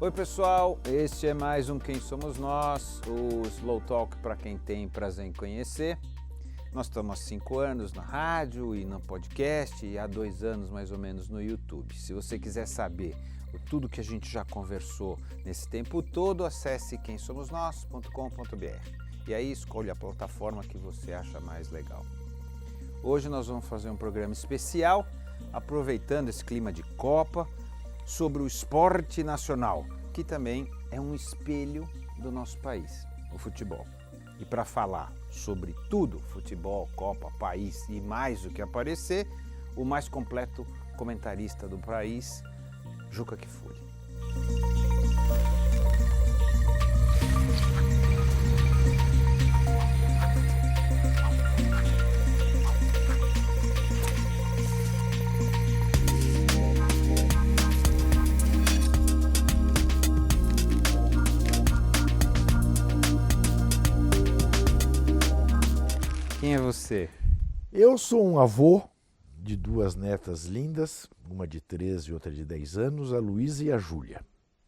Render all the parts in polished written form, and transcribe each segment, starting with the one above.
Oi pessoal, este é mais um Quem Somos Nós, o Slow Talk para quem tem prazer em conhecer. Nós estamos há 5 anos na rádio e no podcast e há 2 anos mais ou menos no YouTube. Se você quiser saber tudo que a gente já conversou nesse tempo todo, acesse quemsomosnós.com.br e aí escolha a plataforma que você acha mais legal. Hoje nós vamos fazer um programa especial, aproveitando esse clima de Copa, sobre o esporte nacional, que também é um espelho do nosso país, o futebol. E para falar sobre tudo, futebol, Copa, país e mais o que aparecer, o mais completo comentarista do país, Juca Kfouri. Quem é você? Eu sou um avô de 2 netas lindas, uma de 13 e outra de 10 anos, a Luísa e a Júlia.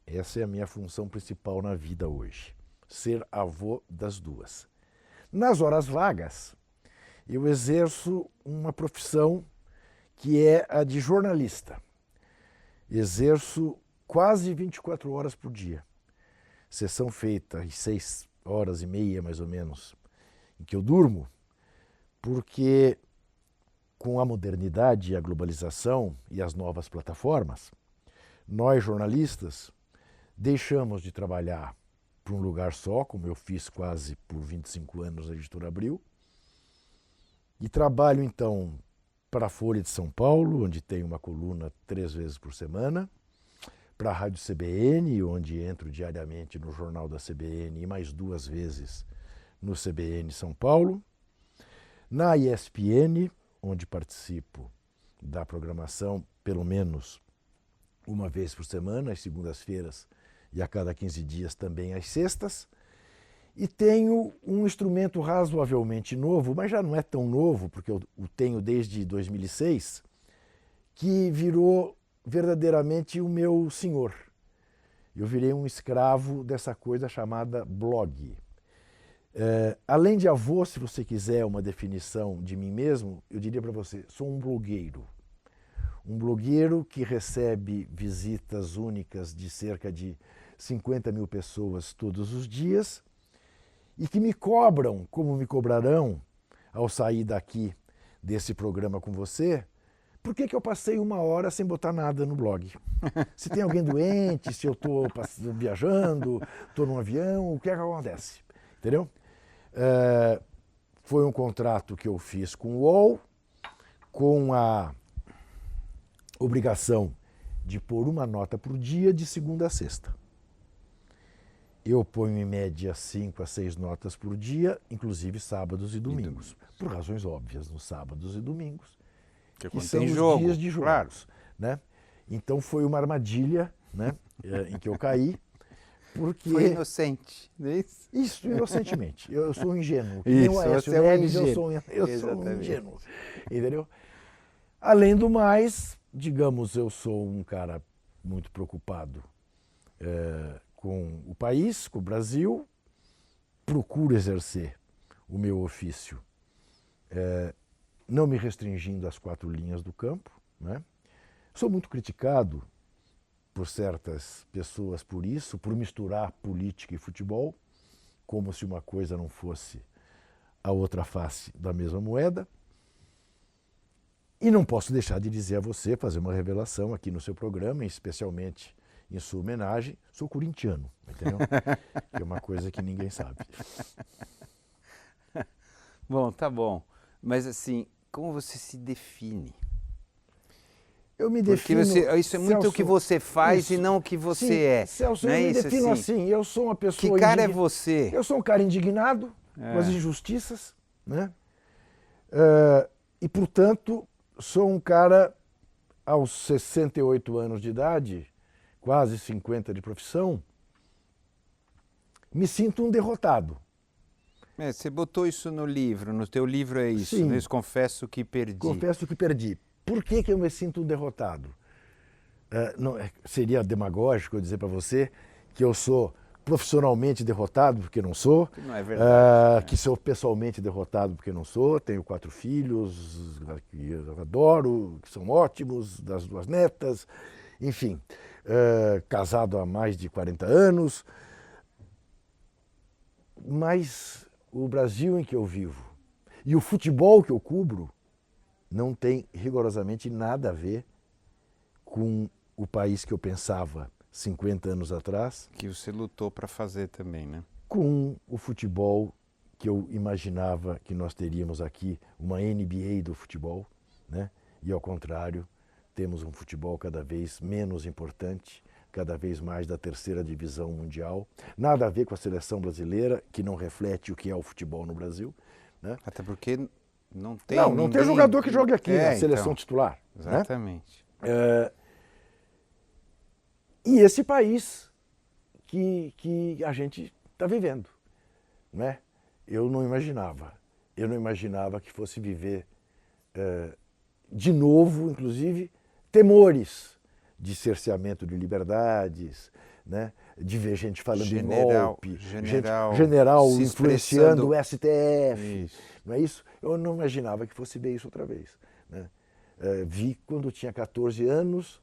Essa é a minha função principal na vida hoje, ser avô das 2. Nas horas vagas, eu exerço uma profissão que é a de jornalista. Exerço quase 24 horas por dia. Sessão feita às 6 horas e meia, mais ou menos, em que eu durmo, porque com a modernidade, a globalização e as novas plataformas, nós jornalistas deixamos de trabalhar para um lugar só, como eu fiz quase por 25 anos na Editora Abril, e trabalho então para a Folha de São Paulo, onde tenho uma coluna 3 vezes por semana, para a Rádio CBN, onde entro diariamente no Jornal da CBN e mais 2 vezes no CBN São Paulo, na ESPN, onde participo da programação pelo menos uma vez por semana, às segundas-feiras e a cada 15 dias também às sextas. E tenho um instrumento razoavelmente novo, mas já não é tão novo, porque eu o tenho desde 2006, que virou verdadeiramente o meu senhor. Eu virei um escravo dessa coisa chamada blog. Além de avô, se você quiser uma definição de mim mesmo, eu diria para você, sou um blogueiro. Um blogueiro que recebe visitas únicas de cerca de 50 mil pessoas todos os dias e que me cobram, como me cobrarão ao sair daqui desse programa com você, por que eu passei 1 hora sem botar nada no blog? Se tem alguém doente, se eu estou viajando, estou num avião, o que é que acontece? Entendeu? Foi um contrato que eu fiz com o UOL, com a obrigação de pôr 1 nota por dia de segunda a sexta. Eu ponho em média 5 a 6 notas por dia, inclusive sábados e domingos, por razões óbvias, nos sábados e domingos, que são os dias de jogos. Claro. Né? Então foi uma armadilha, né, em que eu caí. Porque... Foi inocente, não é isso? Isso, inocentemente. Eu sou ingênuo. Isso, Aécio você é um Neves, ingênuo. eu sou um ingênuo. Entendeu? Além do mais, digamos, eu sou um cara muito preocupado com o país, com o Brasil, procuro exercer o meu ofício, não me restringindo às 4 linhas do campo, né? Sou muito criticado por certas pessoas por isso, por misturar política e futebol, como se uma coisa não fosse a outra face da mesma moeda. E não posso deixar de dizer a você, fazer uma revelação aqui no seu programa, especialmente em sua homenagem, sou corintiano, entendeu? Que é uma coisa que ninguém sabe. Bom, tá bom. Mas assim, como você se define? Eu me defino... Porque isso é muito Celso, o que você faz isso, e não o que você sim, é. Celso, não eu é me isso, defino assim, eu sou uma pessoa... Que cara é você? Eu sou um cara indignado com as injustiças, né? E, portanto, sou um cara, aos 68 anos de idade, quase 50 de profissão, me sinto um derrotado. Você botou isso no livro, no teu livro é isso, Sim. Confesso que perdi. Confesso que perdi. Por que eu me sinto um derrotado? seria demagógico eu dizer para você que eu sou profissionalmente derrotado, porque não sou. Não é verdade. Que sou pessoalmente derrotado, porque não sou. Tenho 4 filhos que eu adoro, que são ótimos, das 2 netas. Enfim, casado há mais de 40 anos. Mas o Brasil em que eu vivo e o futebol que eu cubro não tem rigorosamente nada a ver com o país que eu pensava 50 anos atrás. Que você lutou para fazer também, né? Com o futebol que eu imaginava que nós teríamos aqui, uma NBA do futebol, né? E ao contrário, temos um futebol cada vez menos importante, cada vez mais da 3ª divisão mundial. Nada a ver com a seleção brasileira, que não reflete o que é o futebol no Brasil, né? Até porque não tem não tem jogador que jogue aqui na seleção titular. Exatamente. Né? E esse país que a gente está vivendo, né? Eu não imaginava que fosse viver de novo, inclusive, temores de cerceamento de liberdades, né? De ver gente falando em golpe, general influenciando o STF, isso. Não é isso? Eu não imaginava que fosse ver isso outra vez, né? Vi quando tinha 14 anos,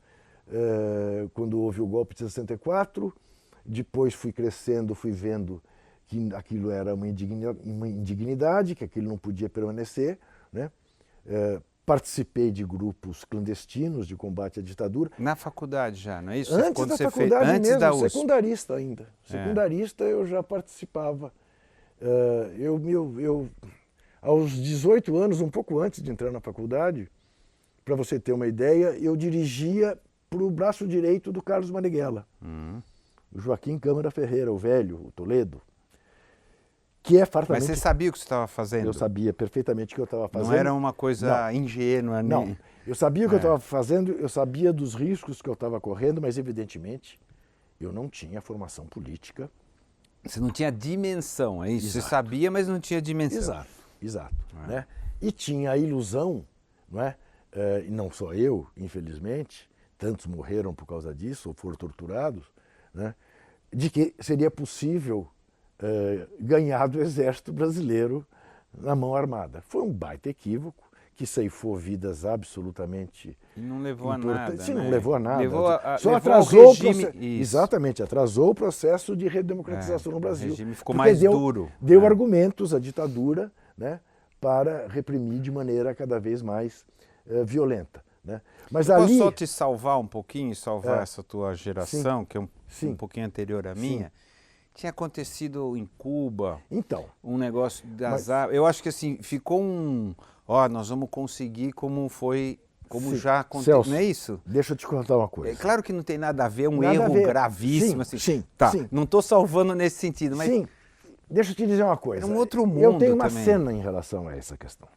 quando houve o golpe de 64, depois fui crescendo, fui vendo que aquilo era uma indignidade, que aquilo não podia permanecer, né? Participei de grupos clandestinos de combate à ditadura. Na faculdade já, não é isso? Antes quando da você faculdade fez, antes mesmo, da USP. Secundarista ainda. Secundarista eu já participava. Aos 18 anos, um pouco antes de entrar na faculdade, para você ter uma ideia, eu dirigia para o braço direito do Carlos Marighella, o Joaquim Câmara Ferreira, o velho, o Toledo, que é fartamente... Mas você sabia o que você estava fazendo? Eu sabia perfeitamente o que eu estava fazendo. Não era uma coisa ingênua, né? Não, eu sabia o que eu estava fazendo, eu sabia dos riscos que eu estava correndo, mas evidentemente eu não tinha formação política. Você não tinha dimensão, é isso? Exato. Você sabia, mas não tinha dimensão. Exato. Né? E tinha a ilusão, não é? E não só eu, infelizmente, tantos morreram por causa disso ou foram torturados, né? De que seria possível ganhar do exército brasileiro na mão armada. Foi um baita equívoco que ceifou vidas absolutamente e não levou importantes. A nada. Sim, né? não levou a nada. Só atrasou o regime. Exatamente, atrasou o processo de redemocratização no Brasil. O regime ficou mais duro. Deu argumentos à ditadura, né, para reprimir de maneira cada vez mais violenta. Né? Mas ali... Posso só te salvar um pouquinho, salvar essa tua geração, que é um pouquinho anterior à minha? Sim. Tinha acontecido em Cuba, um negócio das armas. Eu acho que assim, ficou nós vamos conseguir como já aconteceu, não é isso? Deixa eu te contar uma coisa. É claro que não tem nada a ver, erro gravíssimo. Sim. Não estou salvando nesse sentido, mas... Sim, deixa eu te dizer uma coisa. É um outro mundo. Eu tenho uma também. cena em relação a essa questão,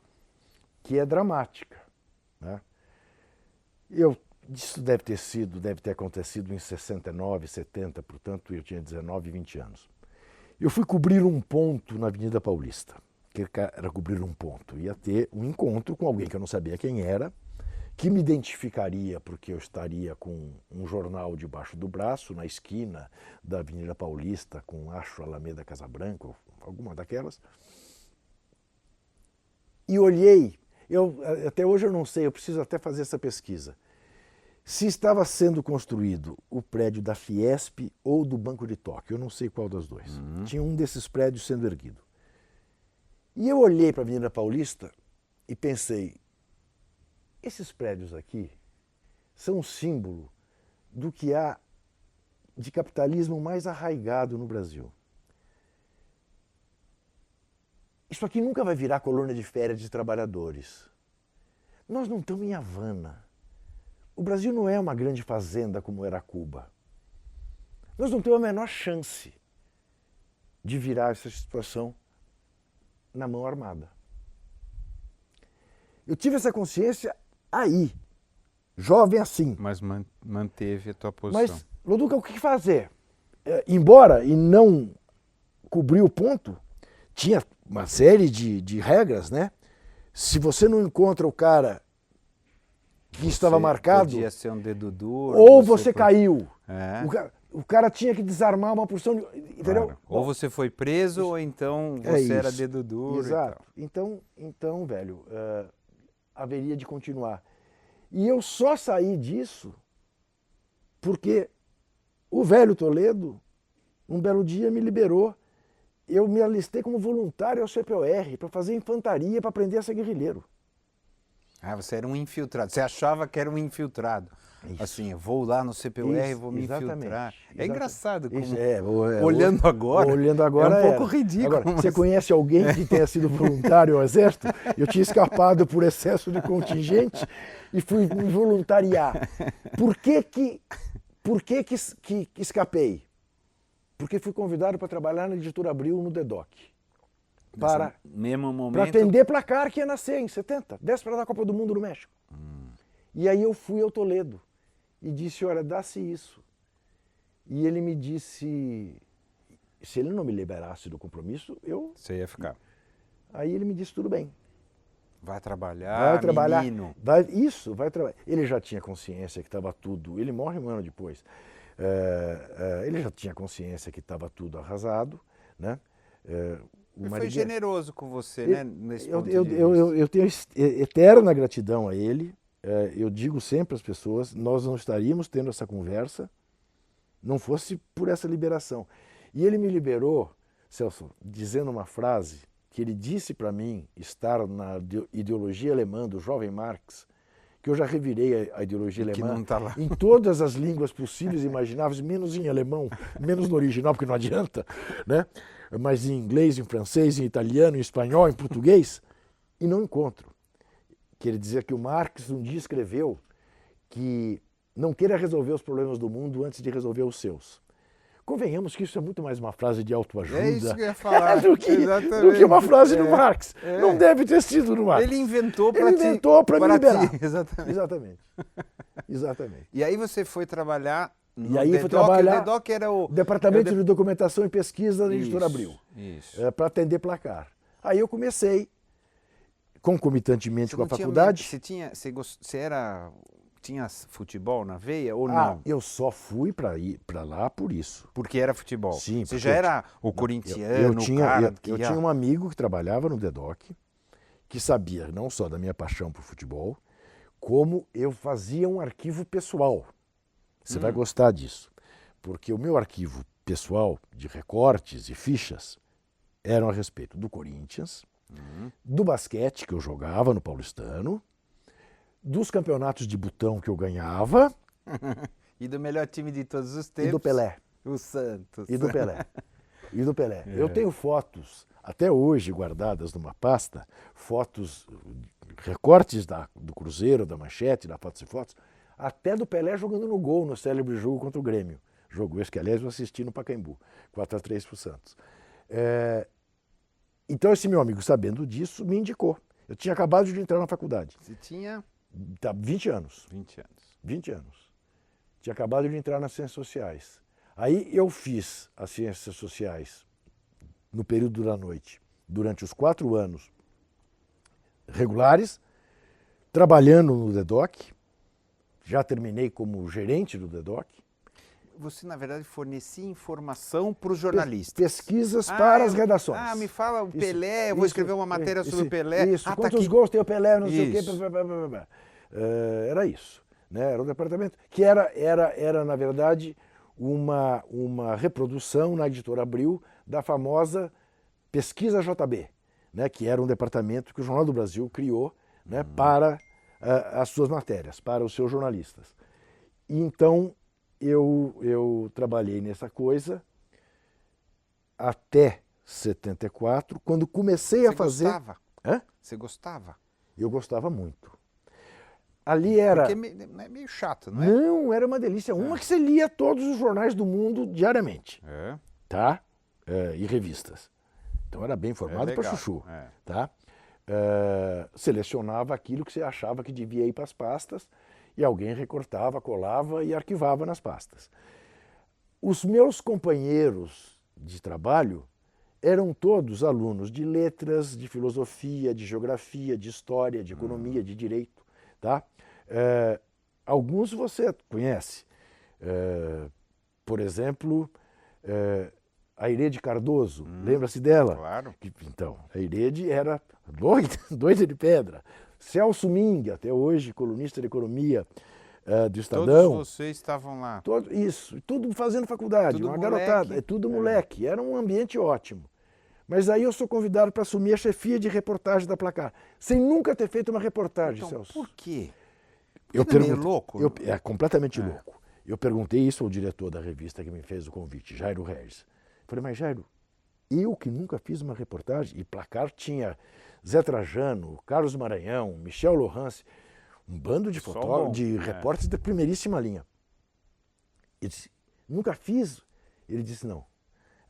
que é dramática. Né? Isso deve ter acontecido em 69, 70, portanto eu tinha 19, 20 anos. Eu fui cobrir um ponto na Avenida Paulista, que era cobrir um ponto. Ia ter um encontro com alguém que eu não sabia quem era, que me identificaria porque eu estaria com um jornal debaixo do braço, na esquina da Avenida Paulista, com acho Alameda Casabranca, alguma daquelas. E olhei, até hoje eu não sei, eu preciso até fazer essa pesquisa. Se estava sendo construído o prédio da Fiesp ou do Banco de Tóquio, eu não sei qual das duas. Tinha um desses prédios sendo erguido. E eu olhei para a Avenida Paulista e pensei, esses prédios aqui são um símbolo do que há de capitalismo mais arraigado no Brasil. Isso aqui nunca vai virar colônia de férias de trabalhadores. Nós não estamos em Havana. O Brasil não é uma grande fazenda como era Cuba. Nós não temos a menor chance de virar essa situação na mão armada. Eu tive essa consciência aí, jovem assim. Mas manteve a tua posição. Mas, Loduca, o que fazer? Embora e não cobrir o ponto, tinha uma série de regras, né? Se você não encontra o cara que estava marcado. Podia ser um dedo duro. Ou você caiu. É. O cara tinha que desarmar uma porção de... Entendeu? Claro. Ou você foi preso, ou então você era dedo duro. Exato. Então, velho, haveria de continuar. E eu só saí disso porque o velho Toledo, um belo dia, me liberou. Eu me alistei como voluntário ao CPOR para fazer infantaria, para aprender a ser guerrilheiro. Ah, você era um infiltrado. Você achava que era um infiltrado. Isso. Assim, eu vou lá no CPUR e vou me infiltrar. É engraçado como... Olhando agora é um pouco ridículo. Agora, você conhece alguém que tenha sido voluntário ao Exército? Eu tinha escapado por excesso de contingente e fui me voluntariar. Por que escapei? Porque fui convidado para trabalhar na Editora Abril no DEDOC. Para atender placar que ia nascer em 70, véspera da Copa do Mundo no México. E aí eu fui ao Toledo e disse, olha, dá-se isso. E ele me disse, se ele não me liberasse do compromisso, Você ia ficar. Aí ele me disse, tudo bem. Vai trabalhar, menino. Vai trabalhar. Ele já tinha consciência que estava tudo, ele morre um ano depois. Ele já tinha consciência que estava tudo arrasado, né? Ele foi generoso com você, né? Nesse ponto de vista. Eu tenho eterna gratidão a ele. Eu digo sempre às pessoas, nós não estaríamos tendo essa conversa não fosse por essa liberação. E ele me liberou, Celso, dizendo uma frase que ele disse para mim estar na ideologia alemã do jovem Marx, que eu já revirei a ideologia alemã não tá lá. em todas as línguas possíveis e imagináveis, menos em alemão, menos no original, porque não adianta, né? Mas em inglês, em francês, em italiano, em espanhol, em português, e não encontro. Que ele dizia que o Marx um dia escreveu que não queira resolver os problemas do mundo antes de resolver os seus. Convenhamos que isso é muito mais uma frase de autoajuda é isso que eu ia falar. do que uma frase do Marx. Não deve ter sido do Marx. Ele inventou para me liberar. Exatamente. Exatamente. E aí você foi trabalhar no o DEDOC era o Departamento de Documentação e Pesquisa da Editora Abril. Isso. Para atender placar. Aí eu comecei, concomitantemente com a faculdade. Tinha futebol na veia ou não? Eu só fui para lá por isso. Porque era futebol? Sim. Você já era o corintiano, eu tinha um amigo que trabalhava no DEDOC, que sabia não só da minha paixão por futebol, como eu fazia um arquivo pessoal. Você vai gostar disso. Porque o meu arquivo pessoal de recortes e fichas eram a respeito do Corinthians, do basquete que eu jogava no Paulistano, dos campeonatos de botão que eu ganhava. E do melhor time de todos os tempos. E do Pelé. O Santos. E do Pelé. Eu tenho fotos, até hoje guardadas numa pasta, fotos, recortes do Cruzeiro, da Manchete, da Fotos e Fotos, até do Pelé jogando no gol no célebre jogo contra o Grêmio. Jogo esse que, aliás, eu assisti no Pacaembu, 4-3 pro Santos. Então esse meu amigo, sabendo disso, me indicou. Eu tinha acabado de entrar na faculdade. Você tinha? 20 anos. 20 anos. Tinha acabado de entrar nas Ciências Sociais. Aí eu fiz as Ciências Sociais no período da noite, durante os 4 anos regulares, trabalhando no DEDOC. Já terminei como gerente do DEDOC. Você, na verdade, fornecia informação para os jornalistas. Pesquisas para as redações. Me fala o Pelé, eu vou escrever uma matéria sobre o Pelé. Quantos gols tem o Pelé, não sei o quê. Era isso. Né? Era um departamento que era na verdade, uma reprodução na Editora Abril da famosa Pesquisa JB, né? Que era um departamento que o Jornal do Brasil criou, né? Para as suas matérias, para os seus jornalistas. E então eu trabalhei nessa coisa até 74, quando comecei a fazer... Você gostava? Hã? Você gostava? Eu gostava muito. Ali era... Porque é meio chato, não é? Não, era uma delícia. Uma que você lia todos os jornais do mundo diariamente. Tá? E revistas. Então era bem formado para chuchu. Tá? Selecionava aquilo que você achava que devia ir para as pastas e alguém recortava, colava e arquivava nas pastas. Os meus companheiros de trabalho eram todos alunos de letras, de filosofia, de geografia, de história, de economia, de direito. Tá? Alguns você conhece. Por exemplo, a Irede Cardoso, lembra-se dela? Claro. Então, a Irede era doida de pedra. Celso Ming, até hoje, colunista de economia do Estadão. Todos vocês estavam lá. Isso, tudo fazendo faculdade, Tudo uma moleque. garotada, tudo moleque. Era um ambiente ótimo. Mas aí eu sou convidado para assumir a chefia de reportagem da Placar, sem nunca ter feito uma reportagem, Então, Celso. por quê? Eu Porque meio louco? É completamente louco. Eu perguntei isso ao diretor da revista que me fez o convite, Jairo Regis. Falei, mas Jairo, eu que nunca fiz uma reportagem, e Placar tinha Zé Trajano, Carlos Maranhão, Michel Lohance, um bando de fotógrafos, de repórteres de primeiríssima linha. Ele disse, nunca fiz. Ele disse, não,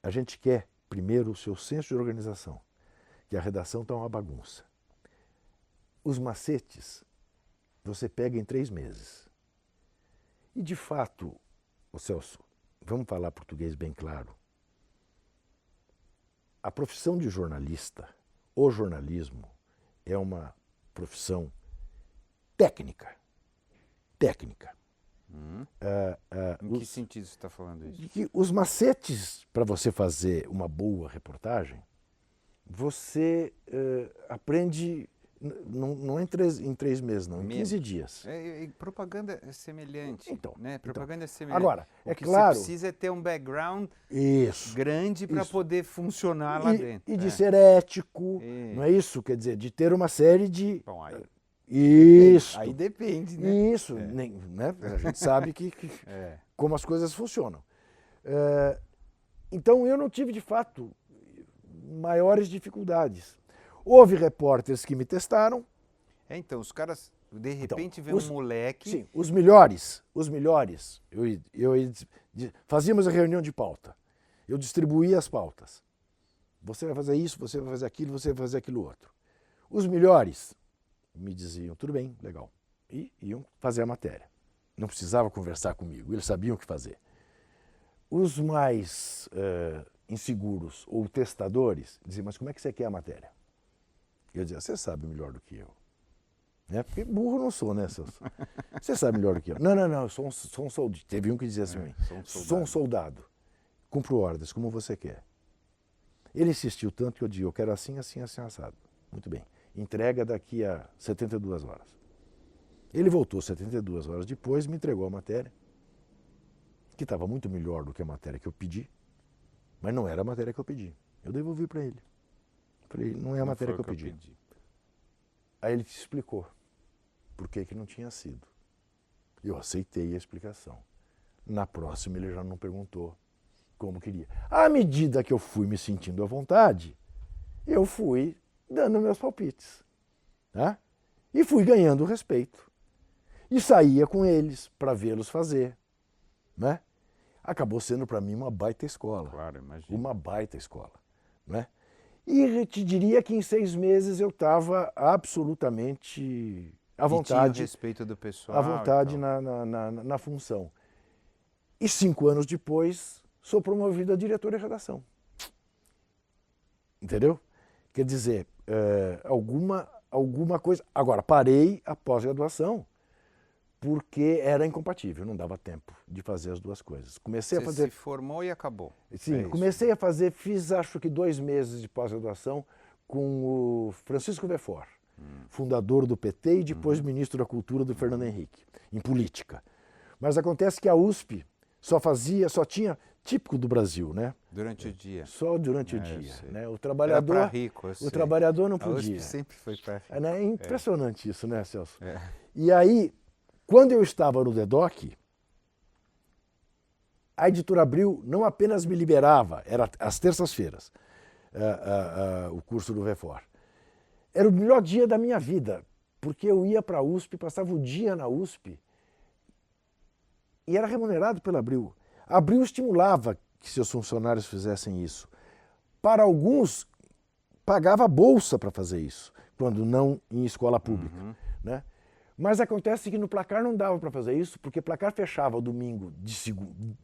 a gente quer primeiro o seu senso de organização, que a redação está uma bagunça. Os macetes você pega em 3 meses. E de fato, Celso, vamos falar português bem claro, a profissão de jornalista, o jornalismo, é uma profissão técnica. Técnica. Em que sentido você está falando isso? Que os macetes para você fazer uma boa reportagem, você aprende, não em 3 meses, não, em 15 dias. Propaganda é semelhante. Então, né? Propaganda é semelhante. Agora, o que claro. Você precisa é ter um background Isso, grande para poder funcionar lá dentro. E de ser ético, não é isso? Quer dizer, de ter uma série de. Bom, aí, isso. Aí depende, né? Isso, né? A gente sabe como as coisas funcionam. Então eu não tive, de fato, maiores dificuldades. Houve repórteres que me testaram. Então, os caras, de repente, vê um moleque... Sim, os melhores. Fazíamos a reunião de pauta. Eu distribuía as pautas. Você vai fazer isso, você vai fazer aquilo, você vai fazer aquilo outro. Os melhores me diziam, tudo bem, legal. E iam fazer a matéria. Não precisava conversar comigo, eles sabiam o que fazer. Os mais inseguros ou testadores diziam, mas como é que você quer a matéria? Eu dizia, você sabe melhor do que eu. Né? Porque burro não sou, né, Celso? Você sabe melhor do que eu. Não, eu sou um soldado. Teve um que dizia assim, sou um soldado. Cumpro ordens, como você quer. Ele insistiu tanto que eu disse, eu quero assim, assim, assim, assado. Muito bem. Entrega daqui a 72 horas. Ele voltou 72 horas depois, me entregou a matéria, que estava muito melhor do que a matéria que eu pedi, mas não era a matéria que eu pedi. Eu devolvi para ele. Falei, não é a matéria que eu pedi. Aí ele te explicou por que não tinha sido. Eu aceitei a explicação. Na próxima ele já não perguntou como queria. À medida que eu fui me sentindo à vontade, eu fui dando meus palpites. Tá? E fui ganhando respeito. E saía com eles para vê-los fazer. Né? Acabou sendo para mim uma baita escola. Claro, imagino. Uma baita escola. Né? E te diria que em 6 meses eu estava absolutamente à vontade. E tinha o respeito do pessoal. À vontade na função. E 5 anos depois, sou promovido a diretor de redação. Entendeu? Quer dizer, alguma coisa... Agora, parei a pós-graduação porque era incompatível, não dava tempo de fazer as duas coisas. Comecei a fazer... se formou e acabou. Sim, comecei a fazer, fiz acho que 2 meses de pós-graduação com o Francisco Verfort, fundador do PT e depois ministro da Cultura do Fernando Henrique, em política. Mas acontece que a USP só tinha, típico do Brasil, né? Durante o dia. Só durante o dia. Né? O trabalhador, era pra rico, o trabalhador não podia. A USP sempre foi para rico. É impressionante isso, né, Celso? É. E aí, quando eu estava no DEDOC, a Editora Abril não apenas me liberava, era às terças-feiras, o curso do Verfort. Era o melhor dia da minha vida, porque eu ia para a USP, passava o dia na USP e era remunerado pela Abril. A Abril estimulava que seus funcionários fizessem isso. Para alguns, pagava bolsa para fazer isso, quando não em escola pública. Né? Mas acontece que no Placar não dava para fazer isso, porque Placar fechava o domingo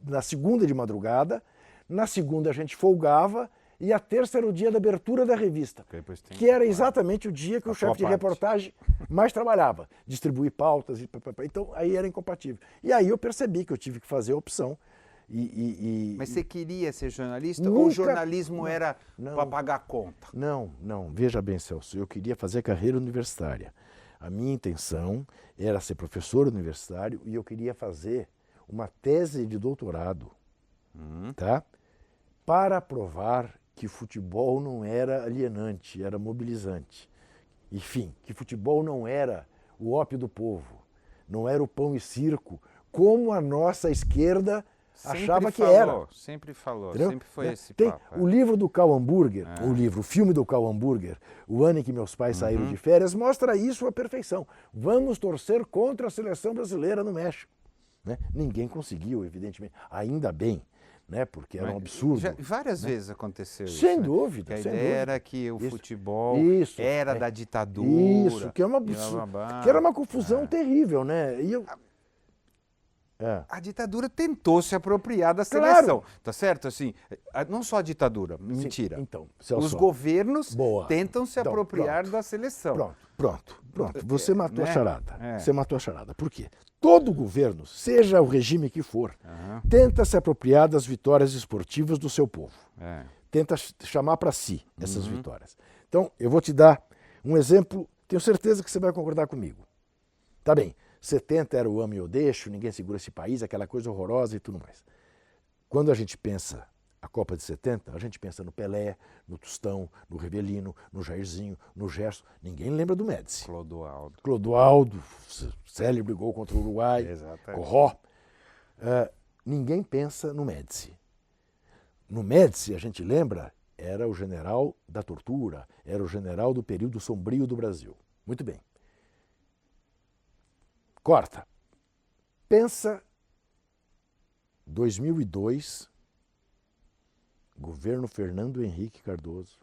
na segunda de madrugada, na segunda a gente folgava e a terça era o dia da abertura da revista, que era exatamente o dia que o chefe de reportagem mais trabalhava, distribuir pautas, então aí era incompatível. E aí eu percebi que eu tive que fazer a opção. Mas você queria ser jornalista Nunca, ou o jornalismo era para pagar a conta? Não, veja bem, Celso, eu queria fazer carreira universitária. A minha intenção era ser professor universitário e eu queria fazer uma tese de doutorado, tá? Para provar que futebol não era alienante, era mobilizante. Enfim, que futebol não era o ópio do povo, não era o pão e circo, como a nossa esquerda achava que era. Sempre falou, entendeu? Sempre foi esse Tem papo. o livro do Karl Hamburger, o filme do Karl Hamburger, O Ano em que Meus Pais Saíram de Férias, mostra isso à perfeição. Vamos torcer contra a seleção brasileira no México. Né? Ninguém conseguiu, evidentemente. Ainda bem, né? Porque era um absurdo. Várias vezes aconteceu isso. Sem dúvida. Que a sem ideia dúvida. era que o futebol era da ditadura. Isso, que é um absurdo. Que era uma confusão terrível, né? E eu... A ditadura tentou se apropriar da seleção, tá certo? Assim, não só a ditadura, mentira. Então, os governos tentam se apropriar da seleção. Pronto. Você matou a charada. Você matou a charada. Por quê? Todo governo, seja o regime que for, tenta se apropriar das vitórias esportivas do seu povo. Tenta chamar para si essas vitórias. Então, eu vou te dar um exemplo, tenho certeza que você vai concordar comigo. Tá bem. 70 era o ame ou deixo, ninguém segura esse país, aquela coisa horrorosa e tudo mais. Quando a gente pensa a Copa de 70, a gente pensa no Pelé, no Tostão, no Rivelino, no Jairzinho, no Gerson. Ninguém lembra do Médici. Clodoaldo, célebre gol contra o Uruguai, Corró. Ninguém pensa no Médici. No Médici, a gente lembra, era o general da tortura, era o general do período sombrio do Brasil. Muito bem. Corta. Pensa 2002, governo Fernando Henrique Cardoso.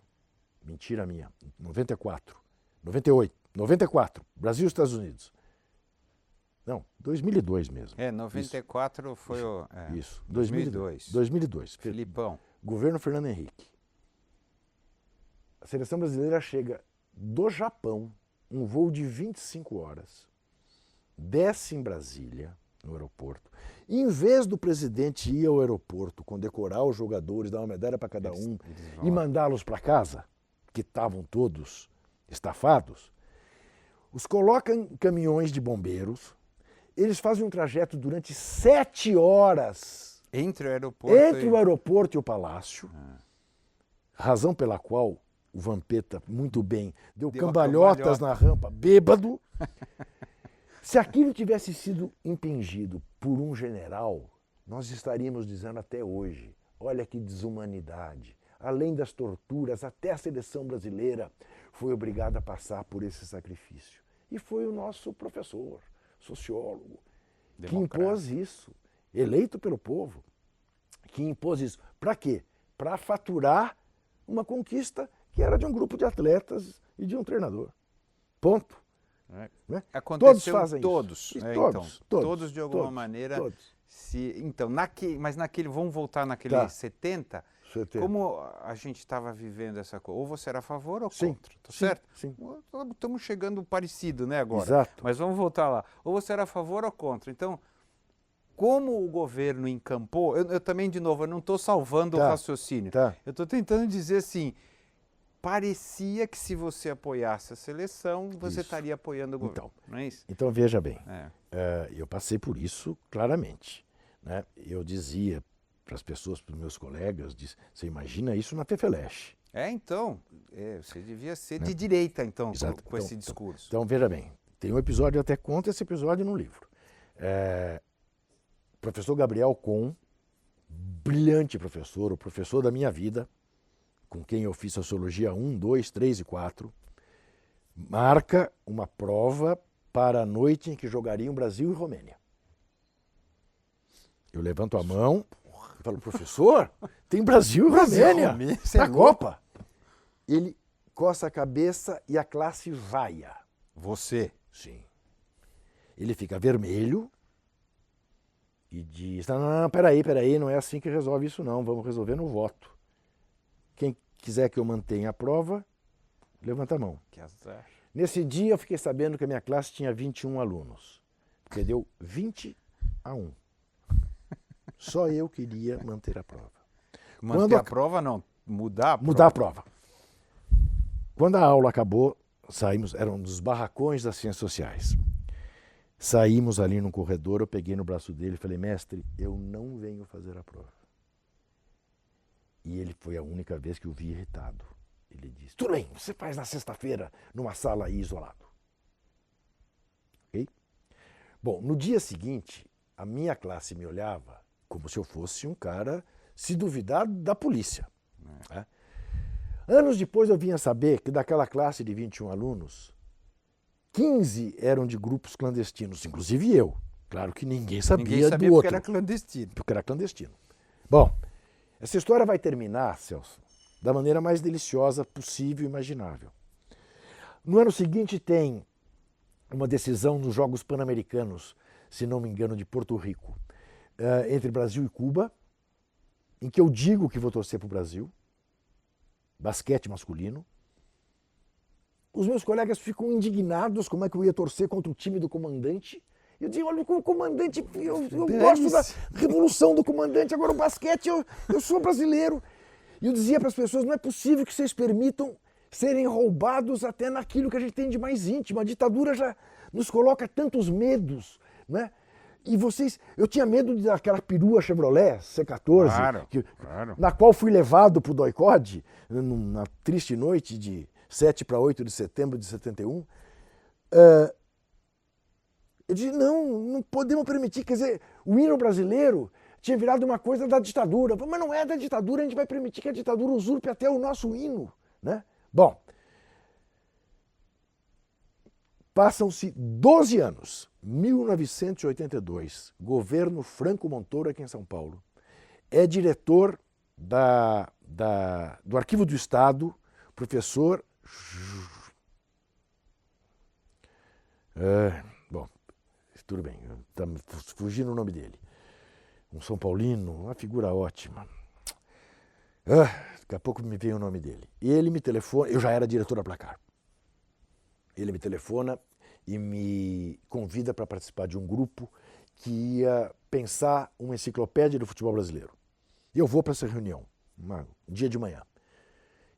Mentira minha. 94, 98, 94, Brasil e Estados Unidos. Não, 2002 mesmo. 94 isso. Foi o... Isso, 2002. Filipão. Governo Fernando Henrique. A seleção brasileira chega do Japão, um voo de 25 horas. Desce em Brasília, no aeroporto. E, em vez do presidente ir ao aeroporto, condecorar os jogadores, dar uma medalha para cada um e mandá-los para casa, que estavam todos estafados, os colocam em caminhões de bombeiros, eles fazem um trajeto durante 7 horas entre o aeroporto e o palácio, razão pela qual o Vampeta, muito bem, deu cambalhotas na rampa, bêbado. Se aquilo tivesse sido impingido por um general, nós estaríamos dizendo até hoje, olha que desumanidade. Além das torturas, até a seleção brasileira foi obrigada a passar por esse sacrifício. E foi o nosso professor, sociólogo, que impôs isso, eleito pelo povo, que impôs isso. Para quê? Para faturar uma conquista que era de um grupo de atletas e de um treinador. Ponto. Né? Aconteceu todos fazem todos, isso. Todos de alguma maneira. Mas naquele, vamos voltar naquele 70. Como a gente estava vivendo essa coisa? Ou você era a favor ou contra, tá certo? Sim. Estamos chegando parecido, né, agora? Exato. Mas vamos voltar lá. Ou você era a favor ou contra. Então, como o governo encampou, eu também, de novo, eu não estou salvando o raciocínio. Eu estou tentando dizer assim, parecia que se você apoiasse a seleção, você estaria apoiando o governo, não é isso? Então, veja bem, eu passei por isso claramente. Né? Eu dizia para as pessoas, para os meus colegas, você imagina isso na Fefeleche. Você devia ser de direita, então, com esse discurso. Então, veja bem, tem um episódio, eu até conto esse episódio no livro. Professor Gabriel Kohn, brilhante professor, o professor da minha vida, com quem eu fiz Sociologia 1, 2, 3 e 4, marca uma prova para a noite em que jogariam Brasil e Romênia. Eu levanto a mão e falo, professor, tem Brasil e Romênia na Copa. Ele coça a cabeça e a classe vaia. Você? Sim. Ele fica vermelho e diz, não, peraí, não é assim que resolve isso não, vamos resolver no voto. quiser que eu mantenha a prova, levanta a mão. Que azar. Nesse dia eu fiquei sabendo que a minha classe tinha 21 alunos. Porque deu 20-1. Só eu queria manter a prova. Manter a prova não, mudar a prova. Mudar a prova. Quando a aula acabou, saímos, era um dos barracões das ciências sociais. Saímos ali no corredor, eu peguei no braço dele e falei, mestre, eu não venho fazer a prova. E ele foi a única vez que eu vi irritado. Ele disse, tudo bem, você faz na sexta-feira, numa sala aí isolado. Ok? Bom, no dia seguinte, a minha classe me olhava como se eu fosse um cara, se duvidar, da polícia. Né? Anos depois eu vinha saber que daquela classe de 21 alunos, 15 eram de grupos clandestinos, inclusive eu. Claro que ninguém sabia do outro. Porque era clandestino. Porque era clandestino. Bom, essa história vai terminar, Celso, da maneira mais deliciosa possível e imaginável. No ano seguinte tem uma decisão nos Jogos Pan-Americanos, se não me engano, de Porto Rico, entre Brasil e Cuba, em que eu digo que vou torcer para o Brasil, basquete masculino. Os meus colegas ficam indignados como é que eu ia torcer contra o time do comandante. Eu digo, olha, o comandante, eu gosto da revolução do comandante, agora o basquete, eu sou brasileiro. E eu dizia para as pessoas, não é possível que vocês permitam serem roubados até naquilo que a gente tem de mais íntimo. A ditadura já nos coloca tantos medos, né? E vocês, eu tinha medo daquela perua Chevrolet C14, claro. Na qual fui levado para o DOI-CODE, na triste noite de 7 para 8 de setembro de 71. Eu disse, não podemos permitir, quer dizer, o hino brasileiro tinha virado uma coisa da ditadura. Mas não é da ditadura, a gente vai permitir que a ditadura usurpe até o nosso hino, né? Bom, passam-se 12 anos, 1982, governo Franco Montoro aqui em São Paulo, é diretor do Arquivo do Estado, professor... bom, tudo bem, está fugindo o nome dele. Um São Paulino, uma figura ótima. Daqui a pouco me veio o nome dele. Ele me telefona, eu já era diretor da Placar. Ele me telefona e me convida para participar de um grupo que ia pensar uma enciclopédia do futebol brasileiro. E eu vou para essa reunião, um dia de manhã.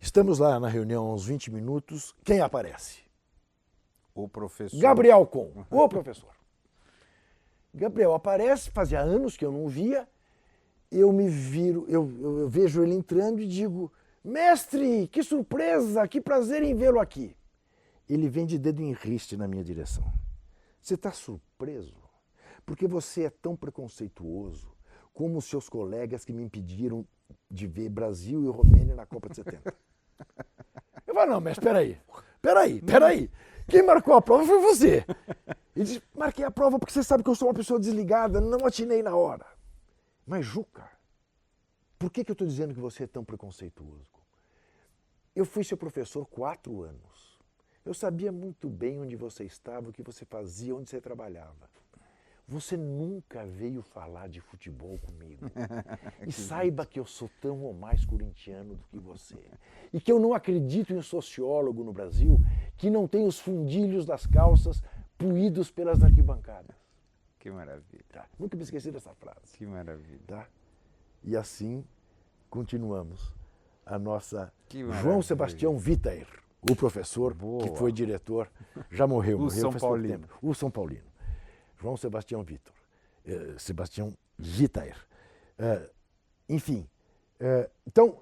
Estamos lá na reunião há uns 20 minutos, quem aparece? O professor. Gabriel Com, o professor. Gabriel aparece, fazia anos que eu não via, eu me viro, eu vejo ele entrando e digo, mestre, que surpresa, que prazer em vê-lo aqui. Ele vem de dedo em riste na minha direção. Você está surpreso? Porque você é tão preconceituoso como os seus colegas que me impediram de ver Brasil e Romênia na Copa de 70. Eu falo, não, mas peraí. Quem marcou a prova foi você. Ele disse, marquei a prova porque você sabe que eu sou uma pessoa desligada, não atinei na hora. Mas, Juca, por que eu estou dizendo que você é tão preconceituoso? Eu fui seu professor 4 anos. Eu sabia muito bem onde você estava, o que você fazia, onde você trabalhava. Você nunca veio falar de futebol comigo. E saiba que eu sou tão ou mais corintiano do que você. E que eu não acredito em um sociólogo no Brasil que não tem os fundilhos das calças puídos pelas arquibancadas. Que maravilha. Tá? Nunca me esqueci dessa frase. Que maravilha. Tá? E assim continuamos a nossa... João Sebastião Vitaer, o professor que foi diretor, já morreu São faz Paulino. pouco tempo. O São Paulino. João Sebastião Sebastião Vitaer. Enfim, então,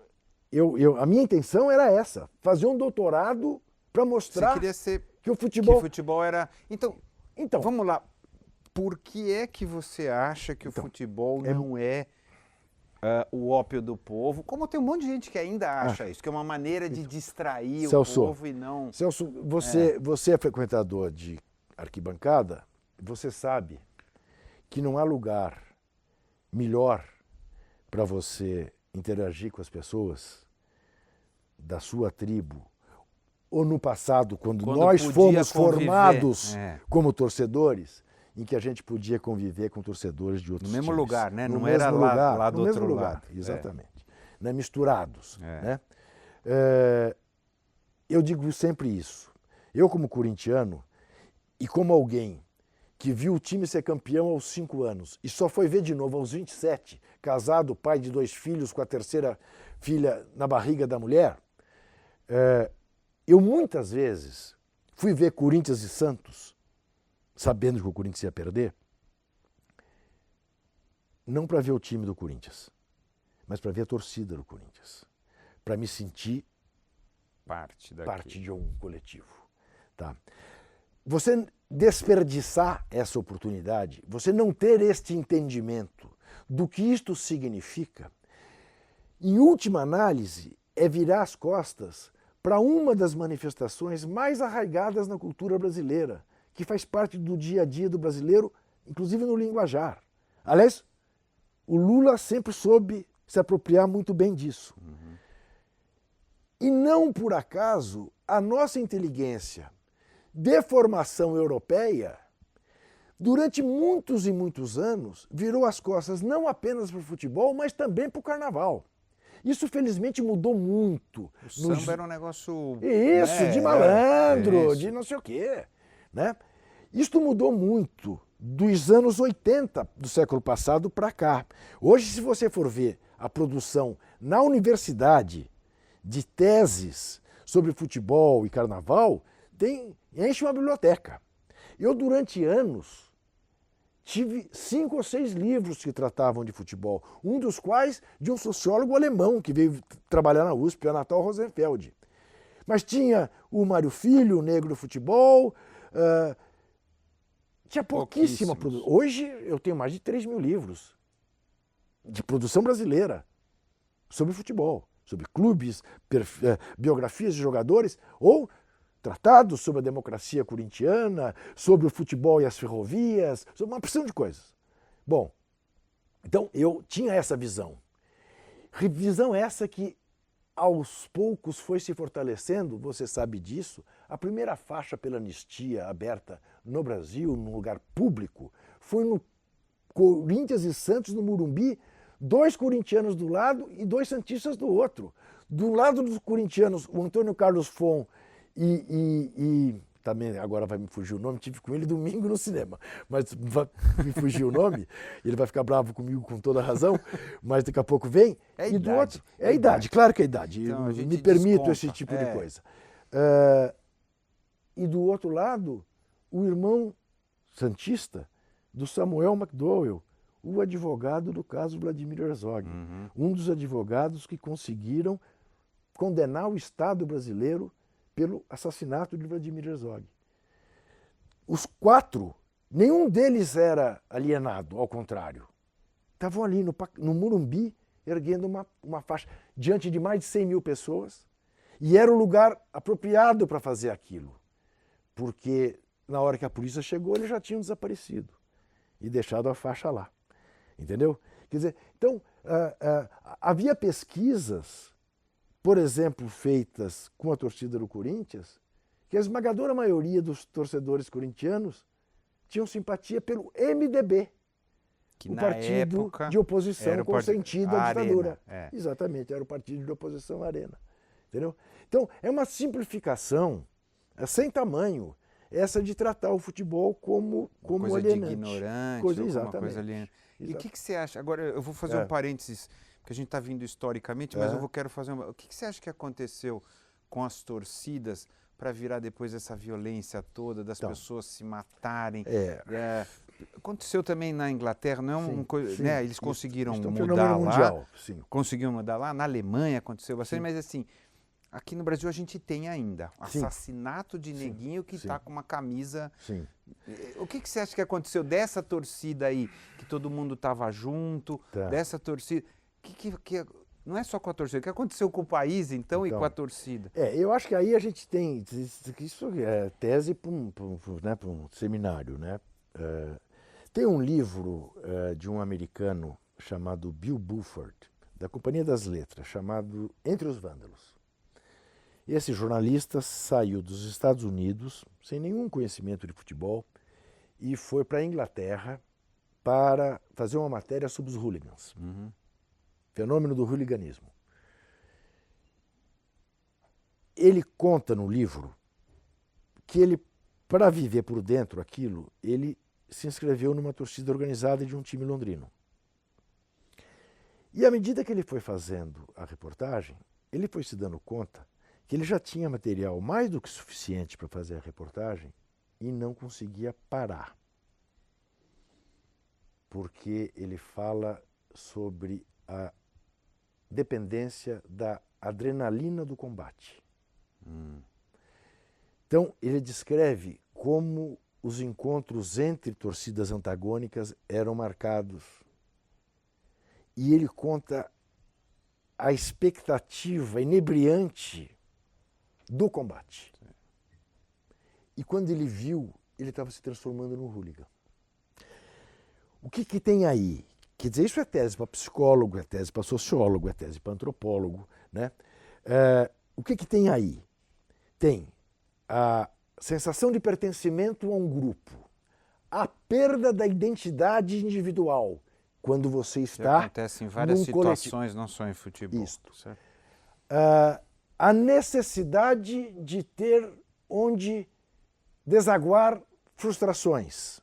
a minha intenção era essa, fazer um doutorado para mostrar Você queria ser que o futebol era... Então, vamos lá. Por que é que você acha que o futebol não é o ópio do povo? Como tem um monte de gente que ainda acha isso, que é uma maneira de distrair o povo e não... Celso, você é frequentador de arquibancada, você sabe que não há lugar melhor para você interagir com as pessoas da sua tribo, ou no passado, quando nós fomos formados como torcedores, em que a gente podia conviver com torcedores de outros times. No mesmo lugar, né? No não era lugar, lá do no outro mesmo lugar. lado. Exatamente. Né? Misturados. Né? Eu digo sempre isso. Eu, como corintiano, e como alguém que viu o time ser campeão aos 5 anos e só foi ver de novo aos 27, casado, pai de 2 filhos, com a terceira filha na barriga da mulher, eu muitas vezes fui ver Corinthians e Santos, sabendo que o Corinthians ia perder, não para ver o time do Corinthians, mas para ver a torcida do Corinthians, para me sentir parte de um coletivo. Tá? Você desperdiçar essa oportunidade, você não ter este entendimento do que isto significa, em última análise, é virar as costas para uma das manifestações mais arraigadas na cultura brasileira, que faz parte do dia a dia do brasileiro, inclusive no linguajar. Aliás, o Lula sempre soube se apropriar muito bem disso. E não por acaso a nossa inteligência de formação europeia, durante muitos e muitos anos, virou as costas não apenas para o futebol, mas também para o carnaval. Isso, felizmente, mudou muito. O samba era um negócio... Isso, né, de malandro, isso. de não sei o quê. Né? Isto mudou muito dos anos 80 do século passado para cá. Hoje, se você for ver a produção na universidade de teses sobre futebol e carnaval, enche uma biblioteca. Eu, durante anos, tive 5 ou 6 livros que tratavam de futebol, um dos quais de um sociólogo alemão que veio trabalhar na USP, Anatol Rosenfeld. Mas tinha o Mário Filho, o Negro do Futebol, tinha pouquíssima produção. Hoje eu tenho mais de 3.000 livros de produção brasileira sobre futebol, sobre clubes, biografias de jogadores ou tratados sobre a democracia corintiana, sobre o futebol e as ferrovias, sobre uma porção de coisas. Bom, então eu tinha essa visão. Visão essa que aos poucos foi se fortalecendo, você sabe disso. A primeira faixa pela anistia aberta no Brasil, num lugar público, foi no Corinthians e Santos, no Morumbi, 2 corintianos do lado e 2 santistas do outro. Do lado dos corintianos, o Antônio Carlos Fon e também agora vai me fugir o nome, tive com ele domingo no cinema, mas me fugiu o nome, ele vai ficar bravo comigo com toda a razão, mas daqui a pouco vem. É a e idade. do outro, é a idade, claro que é a idade, Então, eu me permito esse tipo de coisa. E do outro lado, o irmão santista do Samuel McDowell, o advogado do caso Vladimir Herzog, um dos advogados que conseguiram condenar o Estado brasileiro pelo assassinato de Vladimir Herzog. Os 4, nenhum deles era alienado, ao contrário. Estavam ali no Morumbi, erguendo uma faixa, diante de mais de 100.000 pessoas, e era o lugar apropriado para fazer aquilo, porque na hora que a polícia chegou, eles já tinham desaparecido e deixado a faixa lá. Entendeu? Quer dizer, então, havia pesquisas, por exemplo, feitas com a torcida do Corinthians, que a esmagadora maioria dos torcedores corintianos tinham simpatia pelo MDB, que o na partido época de oposição consentido à ditadura. Arena, Exatamente, era o partido de oposição à Arena. Entendeu? Então, é uma simplificação sem tamanho, essa de tratar o futebol como coisa alienante. De ignorante, Exatamente. uma coisa alienante. E o que você acha? Agora eu vou fazer um parênteses, porque a gente está vindo historicamente, mas quero fazer o que você acha que aconteceu com as torcidas para virar depois essa violência toda, das pessoas se matarem? Aconteceu também na Inglaterra, não é uma coisa, né? Eles conseguiram mudar lá, mundial, conseguiram mudar lá, na Alemanha aconteceu bastante, mas assim, aqui no Brasil a gente tem ainda assassinato de neguinho que está com uma camisa. O que você acha que aconteceu dessa torcida aí, que todo mundo estava junto, dessa torcida? Não é só com a torcida, o que aconteceu com o país então e com a torcida? Eu acho que aí a gente tem, isso é tese para um seminário, né? Tem um livro de um americano chamado Bill Buford, da Companhia das Letras, chamado Entre os Vândalos. Esse jornalista saiu dos Estados Unidos, sem nenhum conhecimento de futebol, e foi para a Inglaterra para fazer uma matéria sobre os hooligans. Fenômeno do hooliganismo. ele conta no livro que ele, para viver por dentro aquilo, ele se inscreveu numa torcida organizada de um time londrino. E à medida que ele foi fazendo a reportagem, ele foi se dando conta que ele já tinha material mais do que suficiente para fazer a reportagem e não conseguia parar. Porque ele fala sobre a dependência da adrenalina do combate. Então, ele descreve como os encontros entre torcidas antagônicas eram marcados. E ele conta a expectativa inebriante do combate. E quando ele viu, ele estava se transformando num hooligan. O que tem aí? Quer dizer, isso é tese para psicólogo, é tese para sociólogo, é tese para antropólogo, né? O que tem aí? Tem a sensação de pertencimento a um grupo, a perda da identidade individual, quando você está acontece em várias situações, coletivo. não só em futebol. Isto. Certo? A necessidade de ter onde desaguar frustrações,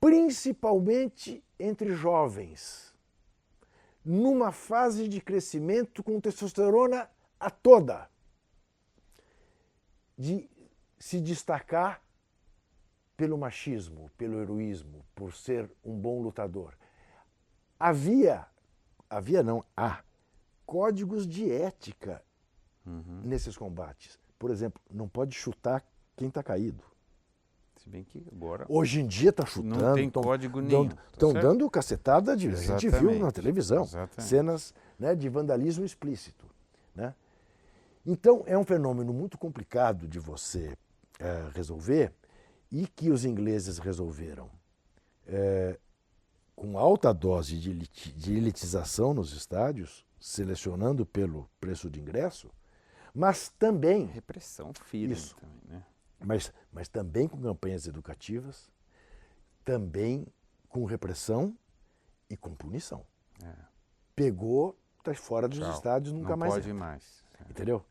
principalmente entre jovens, numa fase de crescimento com testosterona a toda, de se destacar pelo machismo, pelo heroísmo, por ser um bom lutador. Há códigos de ética nesses combates. Por exemplo, não pode chutar quem está caído. Se bem que agora... Hoje em dia está chutando. Não tem código nenhum. Estão dando cacetada, a gente viu na televisão. Exatamente. Cenas, né, de vandalismo explícito. Né? Então, é um fenômeno muito complicado de você resolver e que os ingleses resolveram com alta dose de elitização nos estádios, selecionando pelo preço de ingresso, mas também... Repressão firme isso, também, né? Mas também com campanhas educativas, também com repressão e com punição. Pegou, está fora dos estádios, nunca mais entra. Não pode mais. Entendeu?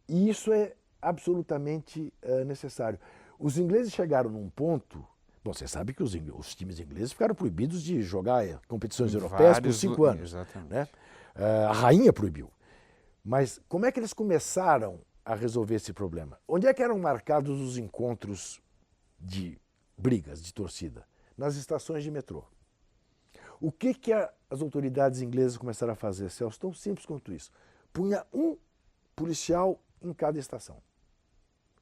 E isso é absolutamente necessário. Os ingleses chegaram num ponto... Bom, você sabe que os times ingleses ficaram proibidos de jogar competições europeias por 5 anos. Exatamente. Né? A rainha proibiu. Mas como é que eles começaram a resolver esse problema? Onde é que eram marcados os encontros de brigas, de torcida? Nas estações de metrô. O que as autoridades inglesas começaram a fazer, Celso? Tão simples quanto isso. Punha um policial em cada estação.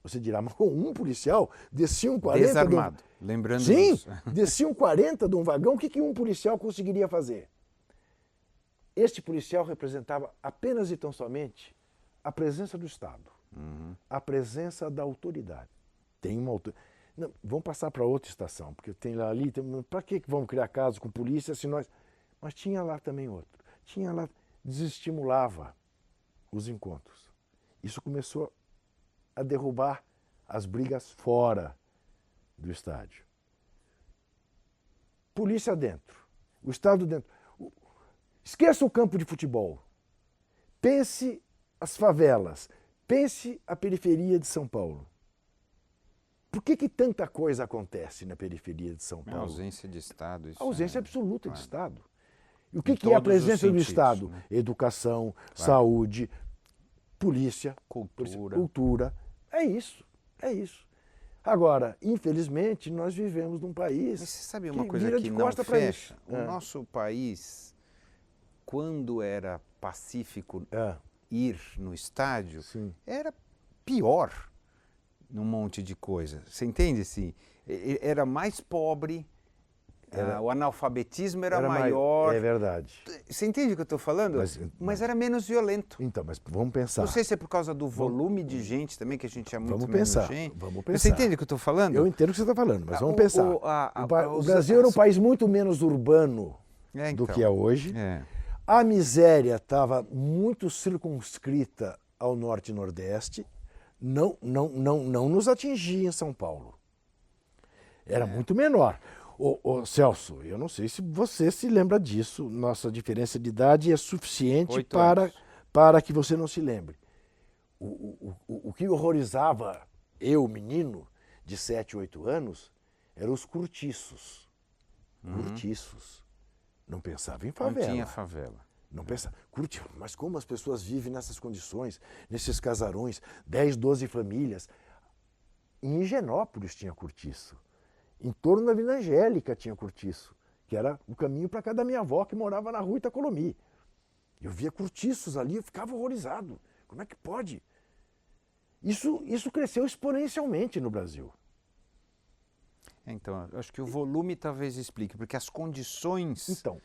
Você dirá, mas com um policial, desciam 40... Desarmado, lembrando Sim, isso. desciam 40 de um vagão, o que um policial conseguiria fazer? Este policial representava apenas e tão somente a presença do Estado, a presença da autoridade. Tem uma autoridade. Não, vamos passar para outra estação, porque tem lá ali, para que vamos criar casos com polícia se nós... Mas tinha lá também outro. Tinha lá, desestimulava os encontros. Isso começou a derrubar as brigas fora do estádio. Polícia dentro, o Estado dentro. Esqueça o campo de futebol. Pense as favelas. Pense a periferia de São Paulo. Por que tanta coisa acontece na periferia de São Paulo? A ausência de Estado. Isso a ausência absoluta de Estado. E o que é a presença do Estado? Né? Educação, saúde, polícia, cultura. É isso, é isso. Agora, infelizmente, nós vivemos num país... Mas você sabe uma coisa que não fecha? O nosso país, quando era pacífico ir no estádio, era pior num monte de coisa. Você entende? Assim, era mais pobre, o analfabetismo era maior. É verdade. Você entende o que eu estou falando? Mas era menos violento. Então, mas vamos pensar. Não sei se é por causa do volume de gente também, que a gente é muito menos gente. Vamos pensar. Você entende o que eu estou falando? Eu entendo o que você está falando, mas vamos pensar. O Brasil era um país muito menos urbano do que é hoje. A miséria estava muito circunscrita ao norte e nordeste. Não nos atingia em São Paulo. Era muito menor. Celso, eu não sei se você se lembra disso, nossa diferença de idade é suficiente para que você não se lembre. o que horrorizava eu, menino, de 7, 8 anos, eram os cortiços. Cortiços. Não pensava em favela. Não tinha favela. Não pensava. Mas como as pessoas vivem nessas condições, nesses casarões, 10, 12 famílias? Em Higienópolis tinha cortiço. Em torno da Vila Angélica tinha cortiço, que era o caminho para casa da minha avó, que morava na rua Itacolomi. Eu via cortiços ali, eu ficava horrorizado. Como é que pode? Isso cresceu exponencialmente no Brasil. Então, eu acho que o volume talvez explique, porque as condições Então,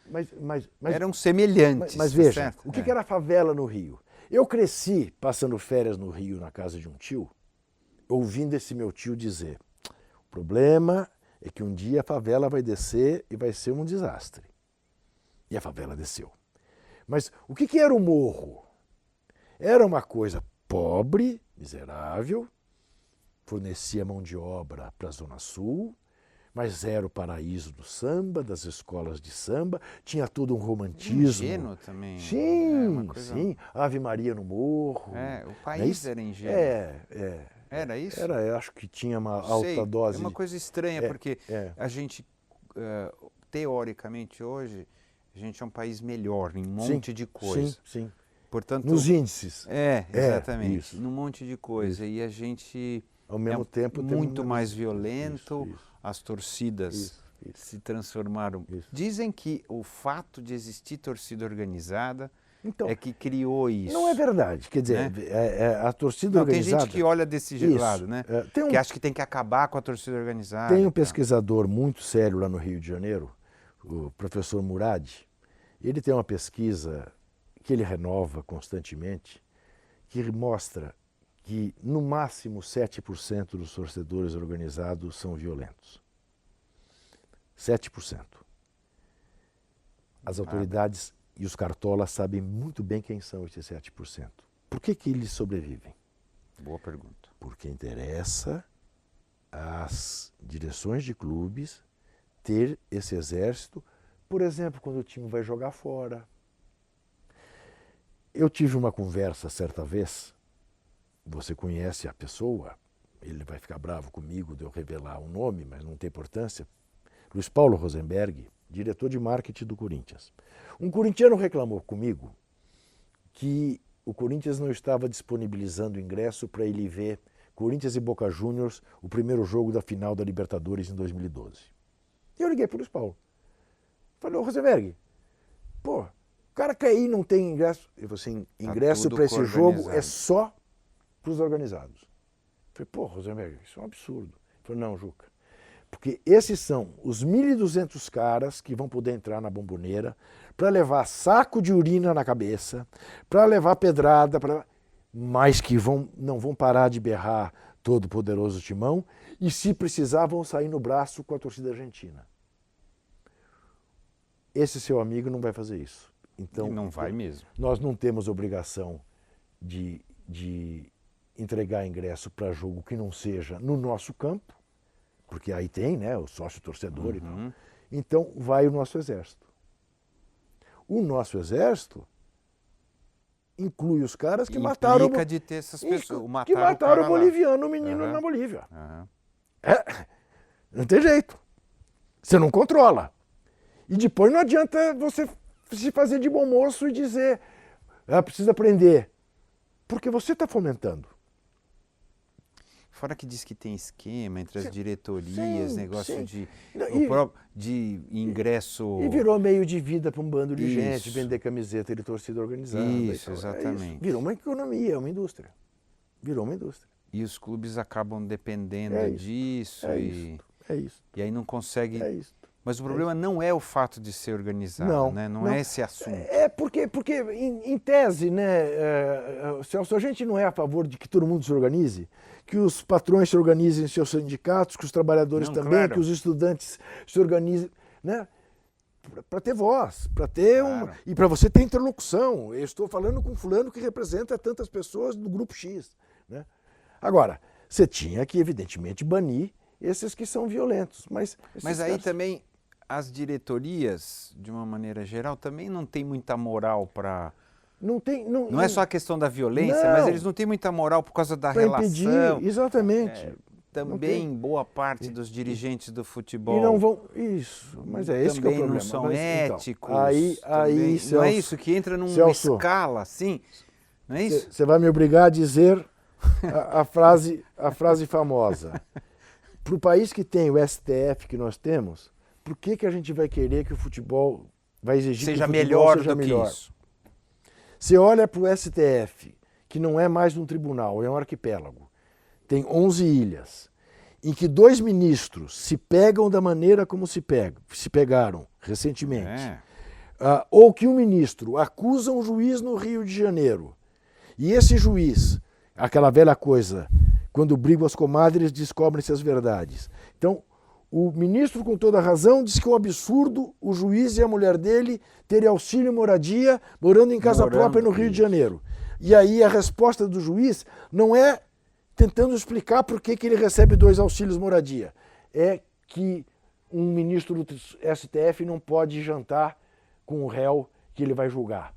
eram semelhantes. Mas tá veja, certo? o que era a favela no Rio? Eu cresci passando férias no Rio, na casa de um tio, ouvindo esse meu tio dizer: o problema é que um dia a favela vai descer e vai ser um desastre. E a favela desceu. Mas o que era o morro? Era uma coisa pobre, miserável, fornecia mão de obra para a Zona Sul, mas era o paraíso do samba, das escolas de samba, tinha todo um romantismo. Ingênuo também. Sim, sim. Ave Maria no morro. O país era ingênuo. Era isso? Era, eu acho que tinha uma alta dose. É uma coisa estranha, porque a gente, teoricamente hoje, a gente é um país melhor em um monte de coisa. Sim. Portanto, nos índices. Exatamente. Isso. Num monte de coisa. Isso. E a gente ao mesmo tempo muito mais violento, isso. As torcidas se transformaram. Dizem que o fato de existir torcida organizada é que criou isso. Não é verdade. Quer dizer, né? A torcida organizada... Tem gente que olha desse lado, né? Que acha que tem que acabar com a torcida organizada. Tem um pesquisador muito sério lá no Rio de Janeiro, o professor Murad. Ele tem uma pesquisa que ele renova constantemente, que mostra que no máximo 7% dos torcedores organizados são violentos. 7%. As autoridades e os cartolas sabem muito bem quem são esses 7%. Por que eles sobrevivem? Boa pergunta. Porque interessa às direções de clubes ter esse exército, por exemplo, quando o time vai jogar fora. Eu tive uma conversa certa vez, você conhece a pessoa, ele vai ficar bravo comigo de eu revelar o nome, mas não tem importância. Luiz Paulo Rosenberg, diretor de marketing do Corinthians. Um corintiano reclamou comigo que o Corinthians não estava disponibilizando ingresso para ele ver Corinthians e Boca Juniors, o primeiro jogo da final da Libertadores em 2012. E eu liguei para o Luiz Paulo. Falei: ô Rosenberg, pô, o cara quer ir, não tem ingresso. Eu falei assim: ingresso para esse jogo é só para os organizados. Eu falei: pô, Rosenberg, isso é um absurdo. Ele falou: não, Juca, porque esses são os 1.200 caras que vão poder entrar na Bomboneira para levar saco de urina na cabeça, para levar pedrada, mas que não vão parar de berrar todo o poderoso Timão, e se precisar vão sair no braço com a torcida argentina. Esse seu amigo não vai fazer isso. Então, e não vai mesmo. Nós não temos obrigação de entregar ingresso para jogo que não seja no nosso campo, porque aí tem, né, o sócio torcedor e tal. Então vai o nosso exército. O nosso exército inclui os caras que mataram... Implica de ter essas pessoas. Que mataram o boliviano, o menino na Bolívia. Não tem jeito. Você não controla. E depois não adianta você se fazer de bom moço e dizer: precisa aprender. Porque você está fomentando. Fora que diz que tem esquema entre as diretorias, negócio de ingresso... E virou meio de vida para um bando de gente, vender camiseta de torcida organizada. Isso, exatamente. Isso. Virou uma economia, é uma indústria. Virou uma indústria. E os clubes acabam dependendo disso. É isso. E aí não consegue... É isso. Mas o problema não é o fato de ser organizado, né? Não é esse assunto. Porque em tese, né, se a gente não é a favor de que todo mundo se organize, que os patrões se organizem em seus sindicatos, que os trabalhadores também, claro, que os estudantes se organizem, né, para ter voz, para ter e para você ter interlocução. Eu estou falando com fulano que representa tantas pessoas do grupo X, né? Agora, você tinha que, evidentemente, banir esses que são violentos. Mas aí também as diretorias, de uma maneira geral, também não tem muita moral para Não é só a questão da violência, mas eles não têm muita moral por causa da relação. Impedir, exatamente. Também boa parte dos dirigentes do futebol. E não vão. Isso, mas é esse que é o problema. Não são éticos. Então, aí, Celso, não é isso que entra numa escala assim? Não é isso? Você vai me obrigar a dizer a frase famosa. Para o país que tem o STF que nós temos, por que a gente vai querer que o futebol vai exigir seja que o futebol melhor seja do melhor? Que isso? Você olha para o STF, que não é mais um tribunal, é um arquipélago. Tem 11 ilhas, em que 2 ministros se pegam da maneira como se pegaram recentemente. Ou que um ministro acusa um juiz no Rio de Janeiro. E esse juiz, aquela velha coisa, quando brigam as comadres, descobrem-se as verdades. Então, o ministro, com toda razão, diz que é um absurdo o juiz e a mulher dele terem auxílio moradia morando em casa própria no Rio de Janeiro. E aí a resposta do juiz não é tentando explicar por que ele recebe 2 auxílios moradia. É que um ministro do STF não pode jantar com o réu que ele vai julgar.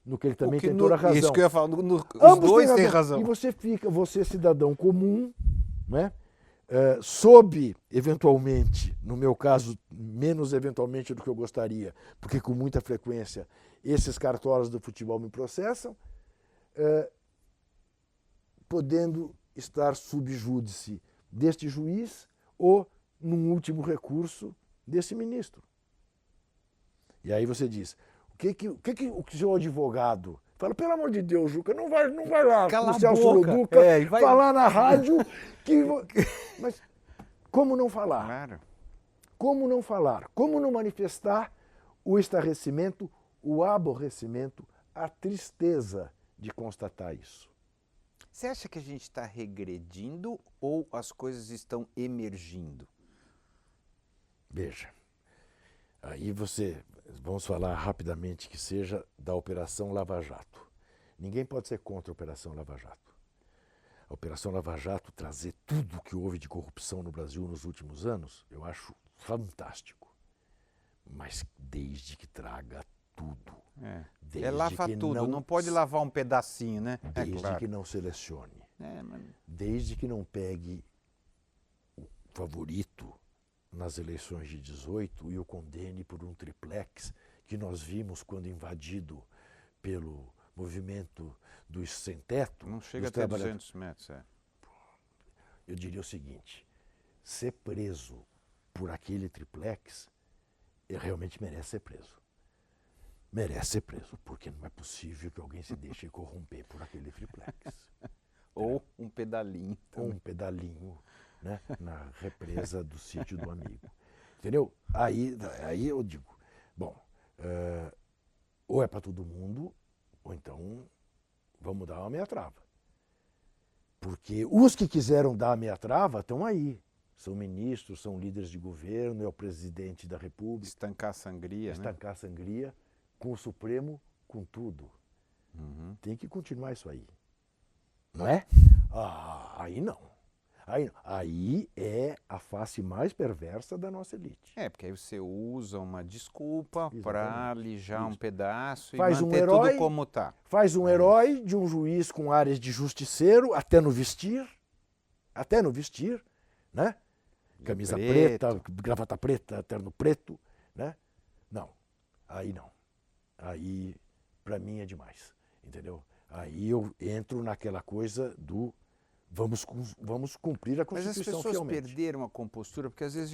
No que ele também tem toda a razão. Isso que eu ia falar, os dois têm razão. E você cidadão comum, né? Sob, eventualmente, no meu caso, menos eventualmente do que eu gostaria, porque com muita frequência esses cartolas do futebol me processam, podendo estar sob júdice deste juiz ou, num último recurso, desse ministro. E aí você diz, o que o seu advogado fala, pelo amor de Deus, Juca, não vai lá Cala no Celso Loduca falar na rádio que... Mas como não falar? Claro. Como não falar? Como não manifestar o estarrecimento, o aborrecimento, a tristeza de constatar isso? Você acha que a gente está regredindo ou as coisas estão emergindo? Veja, aí vamos falar rapidamente que seja da Operação Lava Jato. Ninguém pode ser contra a Operação Lava Jato. A Operação Lava Jato trazer tudo o que houve de corrupção no Brasil nos últimos anos, eu acho fantástico. Mas desde que traga tudo. Lava tudo, não pode lavar um pedacinho, né? Desde que não selecione. Desde que não pegue o favorito nas eleições de 18 e o condene por um triplex que nós vimos quando invadido pelo movimento dos sem-teto. Não chega até 200 metros, Eu diria o seguinte, ser preso por aquele triplex, ele realmente merece ser preso. Merece ser preso, porque não é possível que alguém se deixe corromper por aquele triplex. Ou um pedalinho. Ou um pedalinho, né, na represa do sítio do amigo. Entendeu? Aí eu digo, bom, ou é para todo mundo, ou então vamos dar uma meia trava. Porque os que quiseram dar a meia trava estão aí. São ministros, são líderes de governo, é o presidente da República. Estancar a sangria, Estancar a sangria, com o Supremo, com tudo. Tem que continuar isso aí. Não é? Aí não. Aí é a face mais perversa da nossa elite. Porque aí você usa uma desculpa para alijar um pedaço faz e manter tudo como está. Faz um herói de um juiz com áreas de justiceiro, até no vestir, né? Camisa preta, gravata preta, terno preto, né? Não, aí não. Aí, para mim, é demais, entendeu? Aí eu entro naquela coisa do vamos cumprir a Constituição Mas as pessoas fielmente. Perderam a compostura, porque às vezes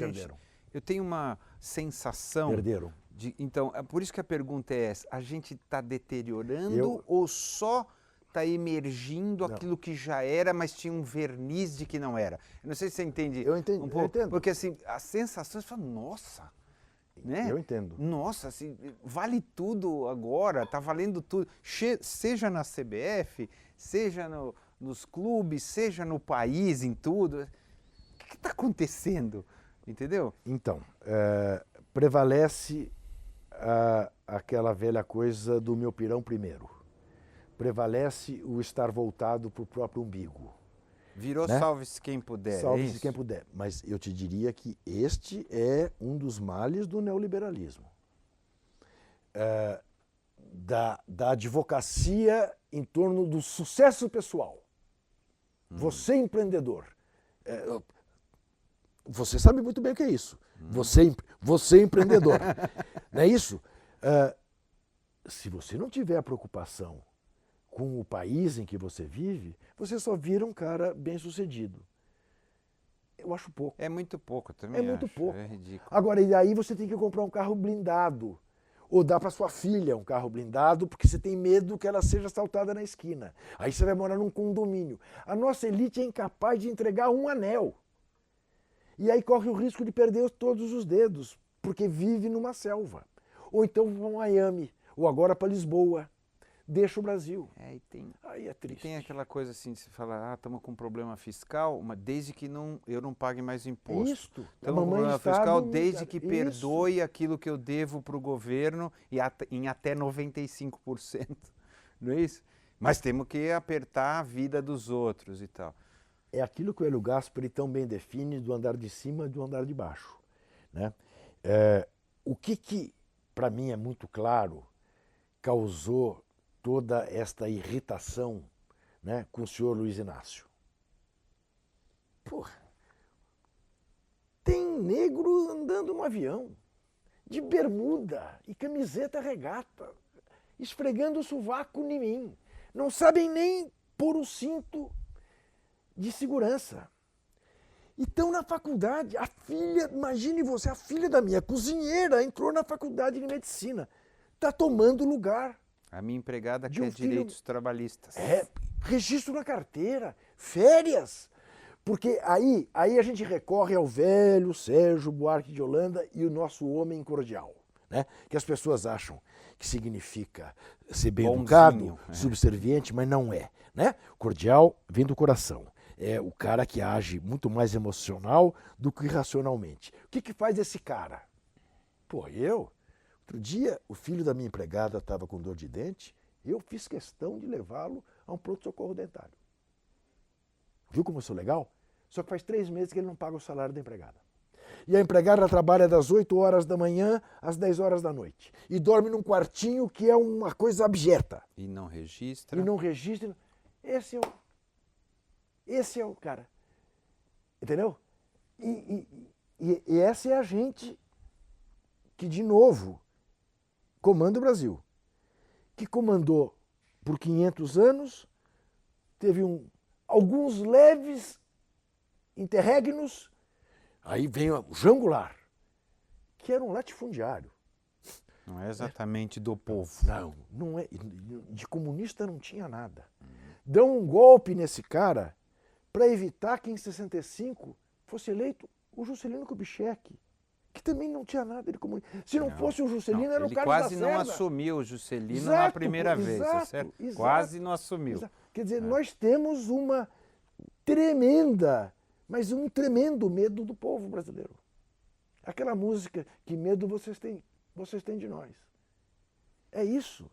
eu tenho uma sensação... Perderam. Então, é por isso que a pergunta é essa, a gente está deteriorando ou só está emergindo aquilo que já era, mas tinha um verniz de que não era? Eu não sei se você entende. Eu entendo, um pouco, eu entendo. Porque assim, a sensação, você fala, nossa... Né? Eu entendo. Nossa, assim, vale tudo agora, está valendo tudo. Seja na CBF, seja nos clubes, seja no país, em tudo. O que está acontecendo? Entendeu? Então, prevalece aquela velha coisa do meu pirão primeiro. Prevalece o estar voltado para o próprio umbigo. Virou, né? Salve-se quem puder. Salve-se quem puder. Mas eu te diria que este é um dos males do neoliberalismo. da advocacia em torno do sucesso pessoal. Você empreendedor. Você sabe muito bem o que é isso. Você empreendedor. Não é isso? Se você não tiver preocupação com o país em que você vive, você só vira um cara bem-sucedido. Eu acho pouco. É muito pouco, eu também É muito acho. pouco. É ridículo. Agora, e aí você tem que comprar um carro blindado. Ou dar para sua filha um carro blindado, porque você tem medo que ela seja assaltada na esquina. Aí você vai morar num condomínio. A nossa elite é incapaz de entregar um anel. E aí corre o risco de perder todos os dedos, porque vive numa selva. Ou então vão a Miami, ou agora para Lisboa. Deixa o Brasil. Aí é triste. E tem aquela coisa assim de se falar, estamos com um problema fiscal, mas desde que eu não pague mais imposto. Isto. Estamos com um problema fiscal desde que perdoe aquilo que eu devo para o governo em até 95%. Não é isso? Mas temos que apertar a vida dos outros e tal. É aquilo que o Hélio Gaspari tão bem define do andar de cima e do andar de baixo. Né? O que para mim é muito claro, causou toda esta irritação, né, com o senhor Luiz Inácio. Porra, tem negro andando no avião, de bermuda e camiseta regata, esfregando o sovaco em mim. Não sabem nem pôr o cinto de segurança. E estão na faculdade, a filha, imagine você, a filha da minha cozinheira entrou na faculdade de medicina, está tomando lugar. A minha empregada quer direitos trabalhistas. Registro na carteira, férias. Porque aí a gente recorre ao velho Sérgio Buarque de Holanda e o nosso homem cordial. Né? Que as pessoas acham que significa ser bem educado, subserviente, mas não é. Né? Cordial vem do coração. É o cara que age muito mais emocional do que racionalmente. O que faz esse cara? Outro dia, o filho da minha empregada estava com dor de dente, eu fiz questão de levá-lo a um pronto-socorro dentário. Viu como eu sou legal? Só que faz 3 meses que ele não paga o salário da empregada. E a empregada trabalha das 8 horas da manhã às 10 horas da noite. E dorme num quartinho que é uma coisa abjeta. E não registra. Esse é o cara. Entendeu? E essa é a gente que, de novo, comanda o Brasil, que comandou por 500 anos, teve alguns leves interregnos, aí vem o João Goulart, que era um latifundiário. Não é exatamente do povo. Não é. De comunista não tinha nada. Dão um golpe nesse cara para evitar que em 65 fosse eleito o Juscelino Kubitschek, que também não tinha nada de comunista. Se não fosse o Juscelino, era o Carlos Lacerda. Ele quase não assumiu o Juscelino na primeira vez, tá certo? Quase não assumiu. Quer dizer, nós temos uma tremenda, mas um tremendo medo do povo brasileiro. Aquela música, que medo vocês têm de nós. É isso.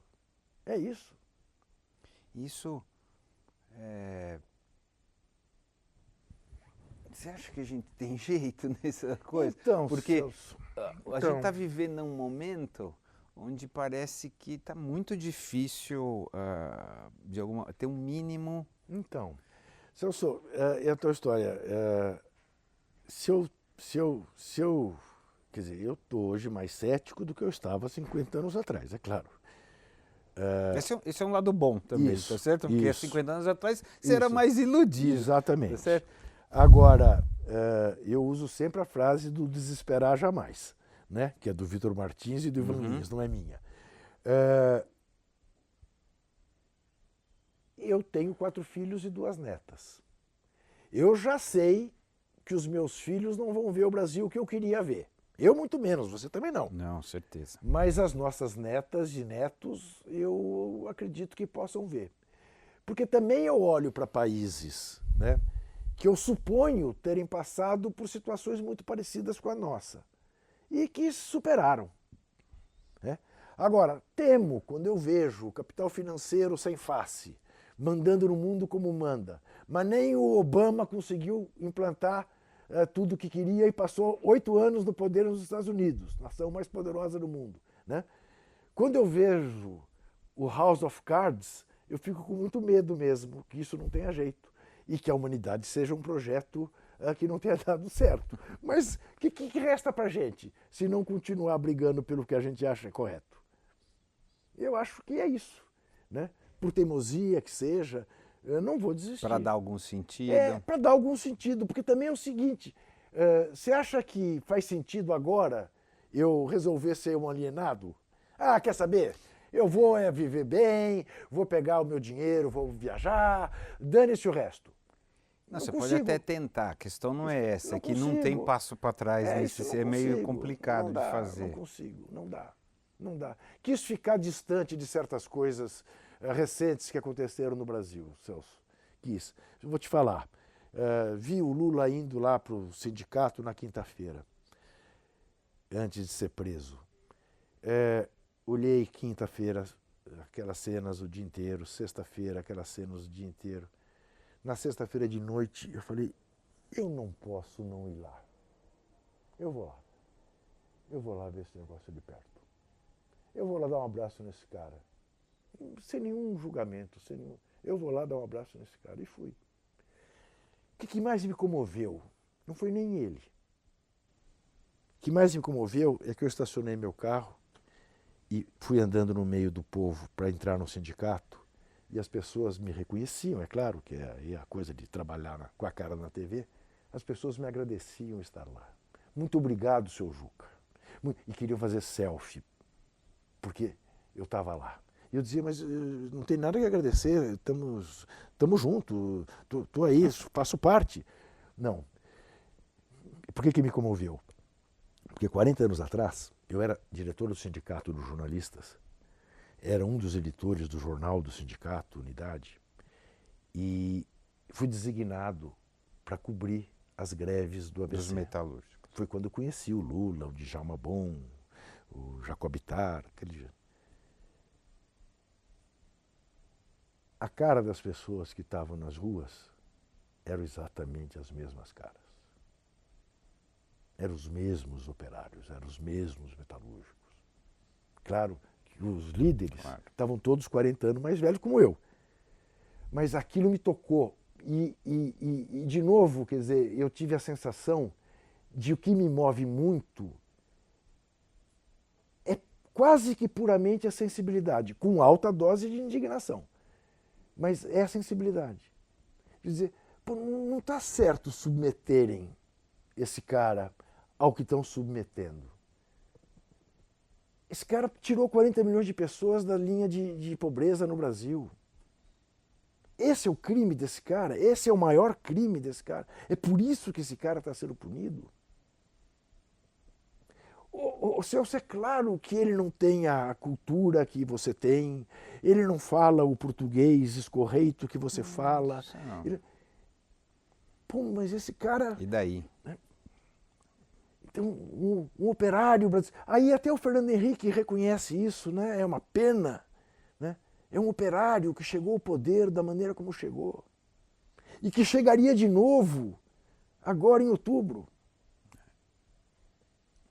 Isso Você acha que a gente tem jeito nessa coisa? Então, porque a gente está vivendo um momento onde parece que está muito difícil ter um mínimo. Então, Celso, é a tua história. Quer dizer, eu estou hoje mais cético do que eu estava 50 anos atrás, é claro. Esse é um lado bom também, tá certo? Porque há 50 anos atrás você era mais iludido. Exatamente. Tá certo? Agora, eu uso sempre a frase do desesperar jamais, né? Que é do Vitor Martins e do Ivan Lins, não é minha. Eu tenho 4 filhos e 2 netas. Eu já sei que os meus filhos não vão ver o Brasil que eu queria ver. Eu muito menos, você também não. Não, certeza. Mas as nossas netas e netos, eu acredito que possam ver. Porque também eu olho para países, né, que eu suponho terem passado por situações muito parecidas com a nossa e que superaram. Né? Agora, temo quando eu vejo o capital financeiro sem face, mandando no mundo como manda, mas nem o Obama conseguiu implantar tudo o que queria e passou 8 anos no poder nos Estados Unidos, nação mais poderosa do mundo. Né? Quando eu vejo o House of Cards, eu fico com muito medo mesmo que isso não tenha jeito e que a humanidade seja um projeto que não tenha dado certo. Mas o que resta para a gente se não continuar brigando pelo que a gente acha correto? Eu acho que é isso, né? Por teimosia que seja, eu não vou desistir. Para dar algum sentido. Para dar algum sentido, porque também é o seguinte, você acha que faz sentido agora eu resolver ser um alienado? Ah, quer saber? Eu vou viver bem, vou pegar o meu dinheiro, vou viajar, dane-se o resto. Não, você pode até tentar, a questão não é essa, é que não tem passo para trás nisso, é meio complicado de fazer. Não consigo, não dá. Quis ficar distante de certas coisas recentes que aconteceram no Brasil, Celso. Quis. Eu vou te falar, vi o Lula indo lá para o sindicato na quinta-feira, antes de ser preso. Olhei quinta-feira aquelas cenas o dia inteiro, sexta-feira aquelas cenas o dia inteiro. Na sexta-feira de noite, eu falei, eu não posso não ir lá. Eu vou lá. Eu vou lá ver esse negócio de perto. Eu vou lá dar um abraço nesse cara. Sem nenhum julgamento, sem nenhum... Eu vou lá dar um abraço nesse cara. E fui. O que mais me comoveu? Não foi nem ele. O que mais me comoveu é que eu estacionei meu carro e fui andando no meio do povo para entrar no sindicato. E as pessoas me reconheciam, é claro que é a coisa de trabalhar com a cara na TV. As pessoas me agradeciam estar lá. Muito obrigado, seu Juca. E queriam fazer selfie, porque eu estava lá. E eu dizia, mas não tem nada que agradecer, estamos juntos, estou aí, faço parte. Não. Por que me comoveu? Porque 40 anos atrás, eu era diretor do Sindicato dos Jornalistas, era um dos editores do jornal do sindicato, Unidade, e fui designado para cobrir as greves do ABC. Dos metalúrgicos. Foi quando eu conheci o Lula, o Djalma Bom, o Jacobitar, aquele... A cara das pessoas que estavam nas ruas eram exatamente as mesmas caras. Eram os mesmos operários, eram os mesmos metalúrgicos. Claro, os líderes estavam todos 40 anos mais velhos como eu. Mas aquilo me tocou. E, de novo, quer dizer, eu tive a sensação de o que me move muito é quase que puramente a sensibilidade, com alta dose de indignação. Mas é a sensibilidade. Quer dizer, pô, não está certo submeterem esse cara ao que estão submetendo. Esse cara tirou 40 milhões de pessoas da linha de pobreza no Brasil. Esse é o crime desse cara, esse é o maior crime desse cara. É por isso que esse cara está sendo punido. Celso, é claro que ele não tem a cultura que você tem, ele não fala o português escorreito que você fala. Pô, mas esse cara... E daí? Então, um operário brasileiro. Aí até o Fernando Henrique reconhece isso, né? É uma pena, né? É um operário que chegou ao poder da maneira como chegou. E que chegaria de novo, agora em outubro.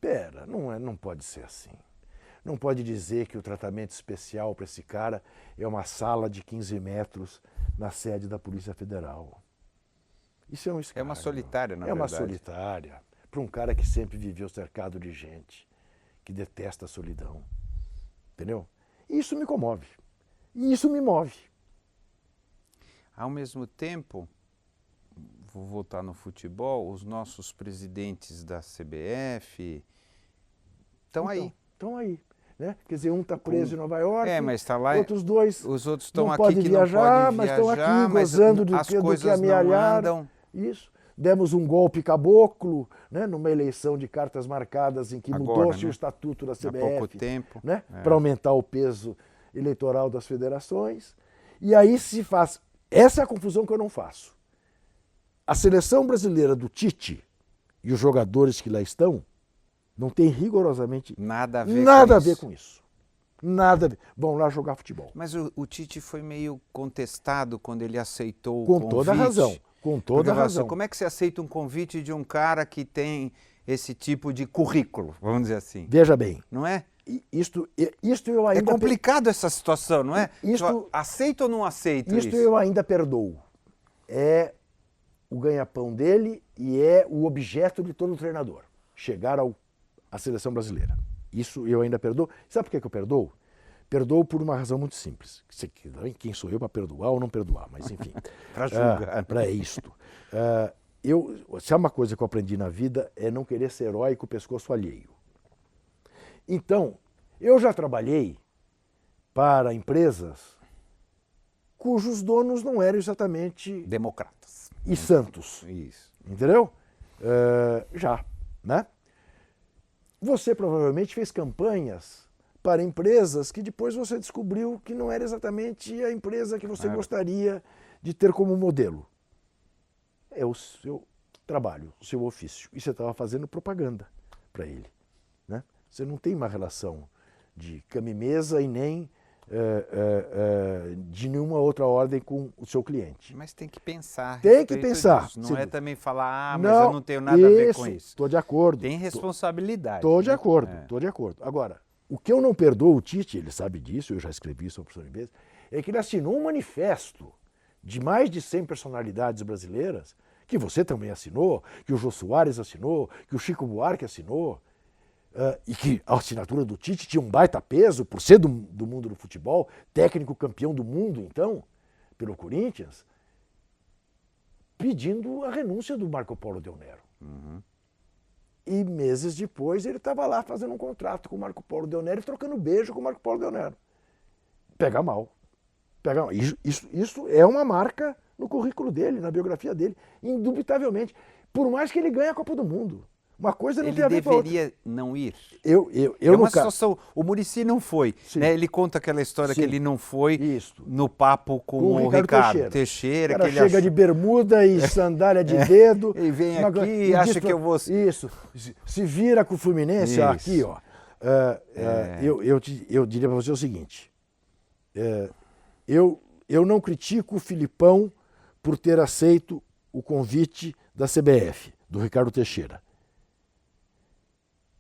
Pera, não pode ser assim. Não pode dizer que o tratamento especial para esse cara é uma sala de 15 metros na sede da Polícia Federal. Isso é um escárnio. É uma solitária, na verdade. É uma solitária. Para um cara que sempre viveu cercado de gente, que detesta a solidão. Entendeu? E isso me comove. E isso me move. Ao mesmo tempo, vou voltar no futebol, os nossos presidentes da CBF estão aí. Estão aí. Né? Quer dizer, um está preso em Nova York, mas está lá, outros dois os outros estão não aqui podem que viajar, não mas podem estão viajar, aqui gozando do as que coisas não amealharam. andam. Isso. Demos um golpe caboclo, né, numa eleição de cartas marcadas em que mudou-se, né, o estatuto da CBF. Há pouco tempo. Né, para aumentar o peso eleitoral das federações. E aí se faz... Essa é a confusão que eu não faço. A seleção brasileira do Tite e os jogadores que lá estão não tem rigorosamente nada a ver com isso. Nada a ver. Vão lá jogar futebol. Mas o Tite foi meio contestado quando ele aceitou o convite. Com toda razão. Com toda razão. Como é que você aceita um convite de um cara que tem esse tipo de currículo, vamos dizer assim? Veja bem. Não é? Isto eu ainda... É complicado essa situação, não é? Isto, aceito ou não aceito isto eu ainda perdoo. É o ganha-pão dele e é o objeto de todo treinador. Chegar à seleção brasileira. Isso eu ainda perdoo. Sabe por que eu perdoo? Perdoo por uma razão muito simples. Quem sou eu para perdoar ou não perdoar? Mas enfim. Para julgar. Para isto. Se há uma coisa que eu aprendi na vida é não querer ser herói com o pescoço alheio. Então, eu já trabalhei para empresas cujos donos não eram exatamente... democratas. E santos. Isso. Entendeu? Já, né? Você provavelmente fez campanhas para empresas que depois você descobriu que não era exatamente a empresa que você gostaria de ter como modelo. É o seu trabalho, o seu ofício. E você estava fazendo propaganda para ele, né? Você não tem uma relação de cama e mesa e nem de nenhuma outra ordem com o seu cliente. Mas tem que pensar. Tem que pensar. Disso. Não é também falar, mas eu não tenho nada a ver com isso. Estou de acordo. Tem responsabilidade. Estou de acordo, estou de acordo. Agora, o que eu não perdoo o Tite, ele sabe disso, eu já escrevi sobre o professor Imbes, é que ele assinou um manifesto de mais de 100 personalidades brasileiras, que você também assinou, que o Jô Soares assinou, que o Chico Buarque assinou, e que a assinatura do Tite tinha um baita peso, por ser do mundo do futebol, técnico campeão do mundo, então, pelo Corinthians, pedindo a renúncia do Marco Polo Del Nero. Uhum. E meses depois ele estava lá fazendo um contrato com o Marco Polo Del Nero e trocando beijo com o Marco Polo Del Nero. Pega mal. Isso é uma marca no currículo dele, na biografia dele, indubitavelmente. Por mais que ele ganhe a Copa do Mundo. Uma coisa não tem a ver com a outra. Ele deveria não ir. É uma situação. O Muricy não foi. Né? Ele conta aquela história que ele não foi no papo com o Ricardo Teixeira. O cara chega de bermuda e sandália de dedo. E vem aqui e acha que eu vou... Isso. Se vira com o Fluminense, ó, aqui, ó. Eu diria para você o seguinte. Eu não critico o Filipão por ter aceito o convite da CBF, do Ricardo Teixeira.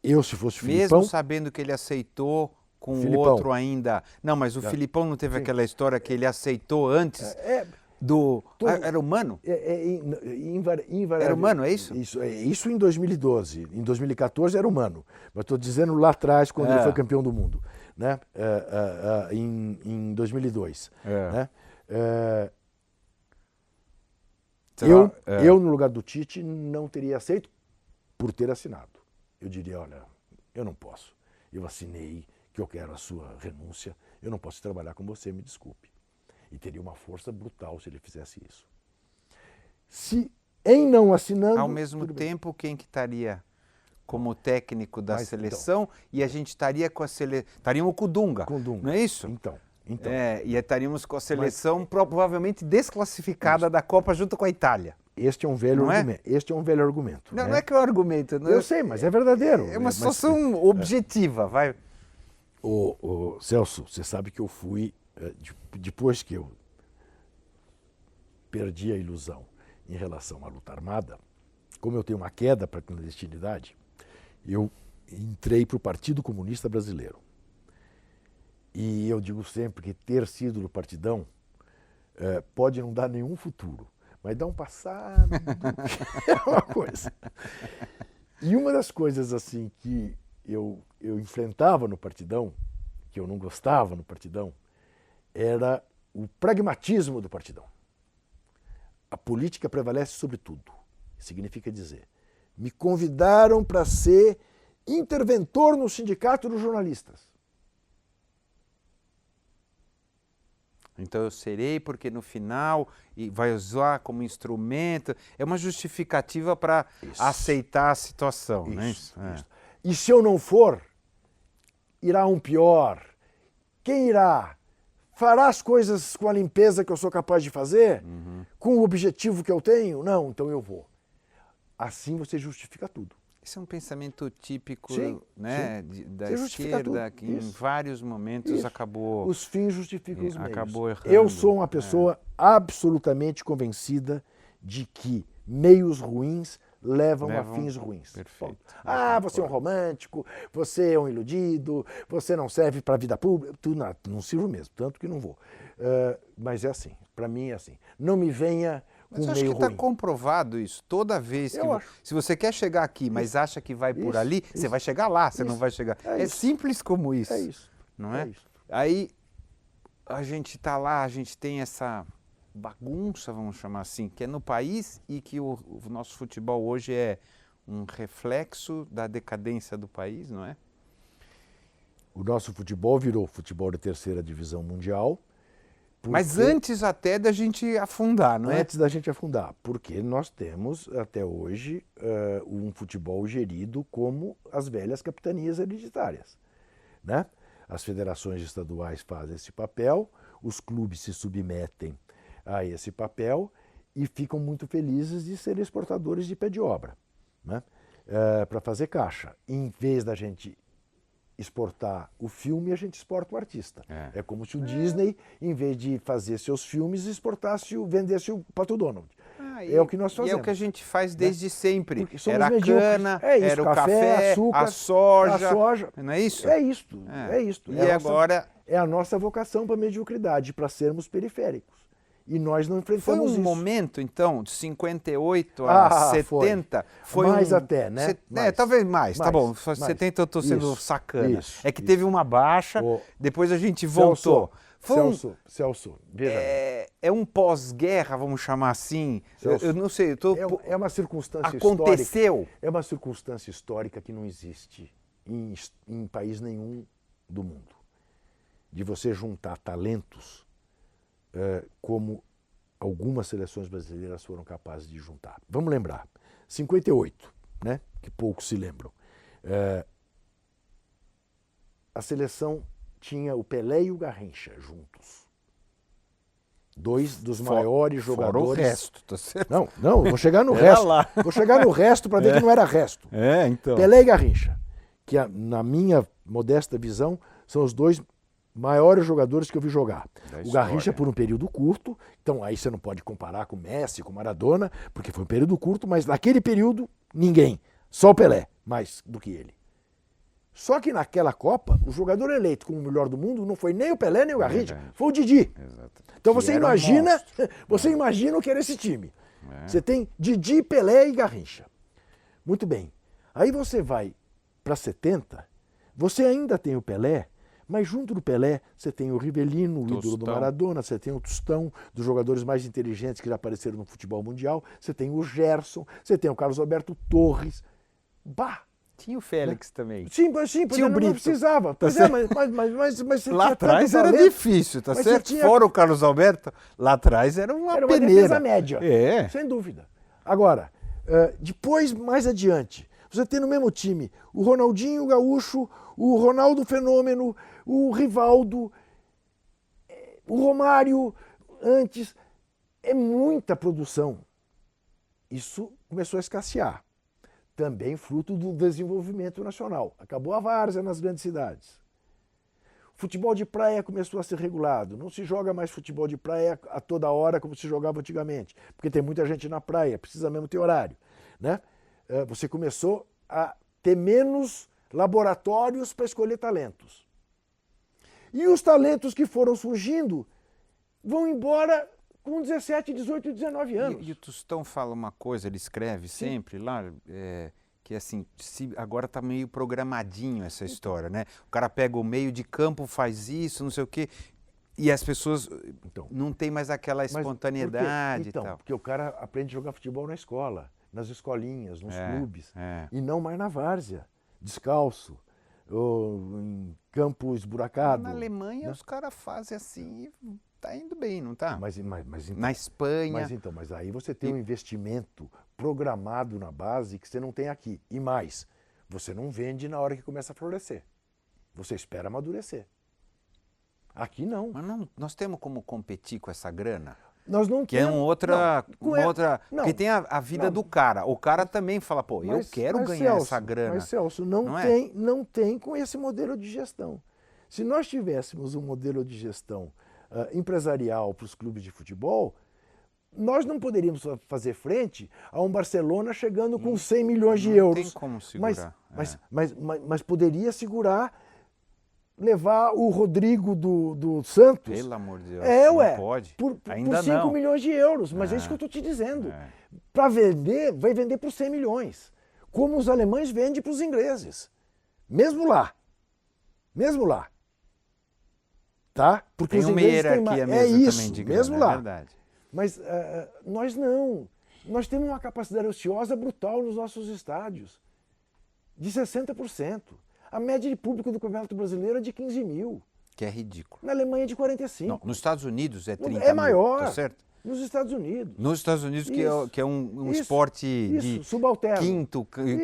Se fosse o Filipão... Mesmo sabendo que ele aceitou com o outro ainda... Não, mas o Filipão não teve aquela história que ele aceitou antes do... Era o Mano? Era o Mano, é isso? Isso em 2012. Em 2014 era o Mano. Mas estou dizendo lá atrás, quando ele foi campeão do mundo. Né? Em 2002. Né? Eu, no lugar do Tite, não teria aceito por ter assinado. Eu diria, olha, eu não posso. Eu assinei que eu quero a sua renúncia. Eu não posso trabalhar com você, me desculpe. E teria uma força brutal se ele fizesse isso. Se em não assinando... Ao mesmo tempo, quem que estaria como técnico da seleção e a gente estaria com a seleção... Estaríamos com o Dunga, não é isso? Então. E estaríamos com a seleção provavelmente desclassificada da Copa junto com a Itália. Este é um velho argumento. Este é um velho argumento. Não, não é que é um argumento. Não, eu sei, mas é verdadeiro. É uma situação objetiva, vai. Celso, você sabe que eu fui, depois que eu perdi a ilusão em relação à luta armada, como eu tenho uma queda para a clandestinidade, eu entrei para o Partido Comunista Brasileiro. E eu digo sempre que ter sido no Partidão pode não dar nenhum futuro, mas dá um passado, é uma coisa. E uma das coisas assim que eu enfrentava no Partidão, que eu não gostava no Partidão, era o pragmatismo do Partidão. A política prevalece sobre tudo. Significa dizer, me convidaram para ser interventor no sindicato dos jornalistas. Então eu serei porque no final vai usar como instrumento. É uma justificativa para aceitar a situação, não é isso? Isso. E se eu não for, irá um pior. Quem irá? Fará as coisas com a limpeza que eu sou capaz de fazer? Com o objetivo que eu tenho? Não, então eu vou. Assim você justifica tudo. Esse é um pensamento típico, né, da esquerda, que em vários momentos acabou... Os fins justificam os meios. Acabou errando. Eu sou uma pessoa absolutamente convencida de que meios ruins levam a fins ruins. Perfeito. Você é um romântico, você é um iludido, você não serve para a vida pública. Não sirvo mesmo, tanto que não vou. Mas é assim, para mim é assim. Não me venha com meio ruim. Mas acho que está comprovado isso. Toda vez que... Se você quer chegar aqui, mas acha que vai por ali, você vai chegar lá, você não vai chegar. É simples como isso. É isso. Não é? É isso. Aí a gente está lá, a gente tem essa bagunça, vamos chamar assim, que é no país e que o nosso futebol hoje é um reflexo da decadência do país, não é? O nosso futebol virou futebol de terceira divisão mundial. Mas antes até da gente afundar, não é? Antes da gente afundar, porque nós temos até hoje um futebol gerido como as velhas capitanias hereditárias, né? As federações estaduais fazem esse papel, os clubes se submetem a esse papel e ficam muito felizes de serem exportadores de pé de obra, né? Para fazer caixa. Em vez da gente exportar o filme, a gente exporta o artista. É como se o Disney, em vez de fazer seus filmes, vendesse o Pato Donald. É o que nós fazemos. E é o que a gente faz desde sempre. Era a cana, era o café, açúcar, a soja. Não é isso? É isto. E agora... É a nossa vocação para a mediocridade, para sermos periféricos. E nós não enfrentamos isso. Foi um momento, então, de 58 a 70? Foi mais até, né? Talvez mais, tá bom. 70 eu estou sendo sacana. É que teve uma baixa, depois a gente voltou. Celso, veja. É um pós-guerra, vamos chamar assim. Celso, eu não sei. É uma circunstância Aconteceu. É uma circunstância histórica que não existe em país nenhum do mundo. De você juntar talentos como algumas seleções brasileiras foram capazes de juntar. Vamos lembrar, 58, né, que poucos se lembram. A seleção tinha o Pelé e o Garrincha juntos. Dois dos maiores jogadores... Fora o resto, tá certo? Não, vou chegar no resto. Vou chegar no resto para ver que não era resto. Então. Pelé e Garrincha, que na minha modesta visão são os dois maiores jogadores que eu vi jogar. O Garrincha por um período curto, então aí você não pode comparar com Messi, com Maradona, porque foi um período curto, mas naquele período ninguém, só o Pelé, mais do que ele. Só que naquela Copa, o jogador eleito como o melhor do mundo não foi nem o Pelé nem o Garrincha, foi o Didi. Exato. Então você imagina o que era esse time. Você tem Didi, Pelé e Garrincha. Muito bem. Aí você vai para 70, você ainda tem o Pelé, mas junto do Pelé, você tem o Rivelino, o ídolo do Maradona, você tem o Tostão, dos jogadores mais inteligentes que já apareceram no futebol mundial, você tem o Gerson, você tem o Carlos Alberto Torres. Tinha o Félix também. Sim, tinha o Brito. Não precisava. Mas você lá atrás era difícil, tá certo? Fora o Carlos Alberto, lá atrás era uma peneira. Era uma defesa média, sem dúvida. Agora, depois, mais adiante, você tem no mesmo time o Ronaldinho Gaúcho, o Ronaldo Fenômeno, o Rivaldo, o Romário, antes. É muita produção. Isso começou a escassear. Também fruto do desenvolvimento nacional. Acabou a várzea nas grandes cidades. O futebol de praia começou a ser regulado. Não se joga mais futebol de praia a toda hora como se jogava antigamente, porque tem muita gente na praia, precisa mesmo ter horário, né? Você começou a ter menos laboratórios para escolher talentos. E os talentos que foram surgindo vão embora com 17, 18, 19 anos. E o Tostão fala uma coisa, ele escreve sempre lá, que assim, agora está meio programadinho essa história, né? O cara pega o meio de campo, faz isso, não sei o quê, e as pessoas não tem mais aquela espontaneidade e tal. Porque o cara aprende a jogar futebol na escola, nas escolinhas, nos clubes, e não mais na várzea, descalço, ou em campo esburacado. Na Alemanha os caras fazem assim e tá indo bem, não tá? Mas então, na Espanha... Mas aí você tem um investimento programado na base que você não tem aqui. E mais, você não vende na hora que começa a florescer. Você espera amadurecer. Aqui não. Mas nós temos como competir com essa grana? Nós não que temos. É outra... Porque tem a vida do cara. O cara também fala, eu quero ganhar essa grana. Mas, Celso, não tem com esse modelo de gestão. Se nós tivéssemos um modelo de gestão empresarial para os clubes de futebol, nós não poderíamos fazer frente a um Barcelona chegando com 100 milhões de euros. Não tem como segurar. Mas poderia segurar, levar o Rodrigo do Santos. Pelo amor de Deus, não pode. Por Ainda 5 milhões de euros. Mas é isso que eu estou te dizendo. Para vender, vai vender por 100 milhões. Como os alemães vendem para os ingleses. Mesmo lá. Tá? Porque tem os uma ingleses hierarquia têm mesmo isso, também de mesmo grana, lá. é verdade. Mas nós não. Nós temos uma capacidade ociosa brutal nos nossos estádios. De 60%. A média de público do Campeonato Brasileiro é de 15 mil. Que é ridículo. Na Alemanha é de 45. Não, nos Estados Unidos é 30 É maior. mil, tá certo? Nos Estados Unidos. Nos Estados Unidos, que é um Isso. esporte de subalterno.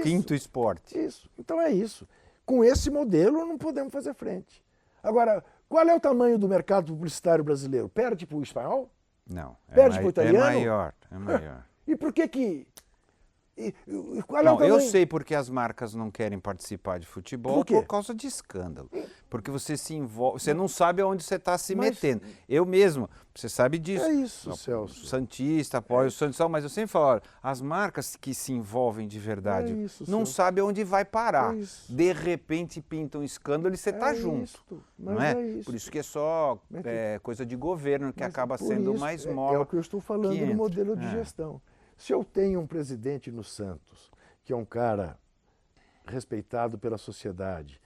quinto esporte. Isso. Então é isso. Com esse modelo não podemos fazer frente. Agora, qual é o tamanho do mercado publicitário brasileiro? Perde para o espanhol? Não. Perde para o italiano? É maior. E por que... qual é o tamanho? Eu sei porque as marcas não querem participar de futebol por causa de escândalo. Porque você se envolve, você não sabe aonde você está se metendo. Eu mesmo, você sabe disso. É isso, Celso. Santista, apoio o Santos, mas eu sempre falo, olha, as marcas que se envolvem de verdade não sabem onde vai parar. De repente pinta um escândalo e você está junto. Não é? Por isso que é só coisa de governo que acaba sendo mais mola. É o que eu estou falando do modelo de gestão. Se eu tenho um presidente no Santos, que é um cara respeitado pela sociedade,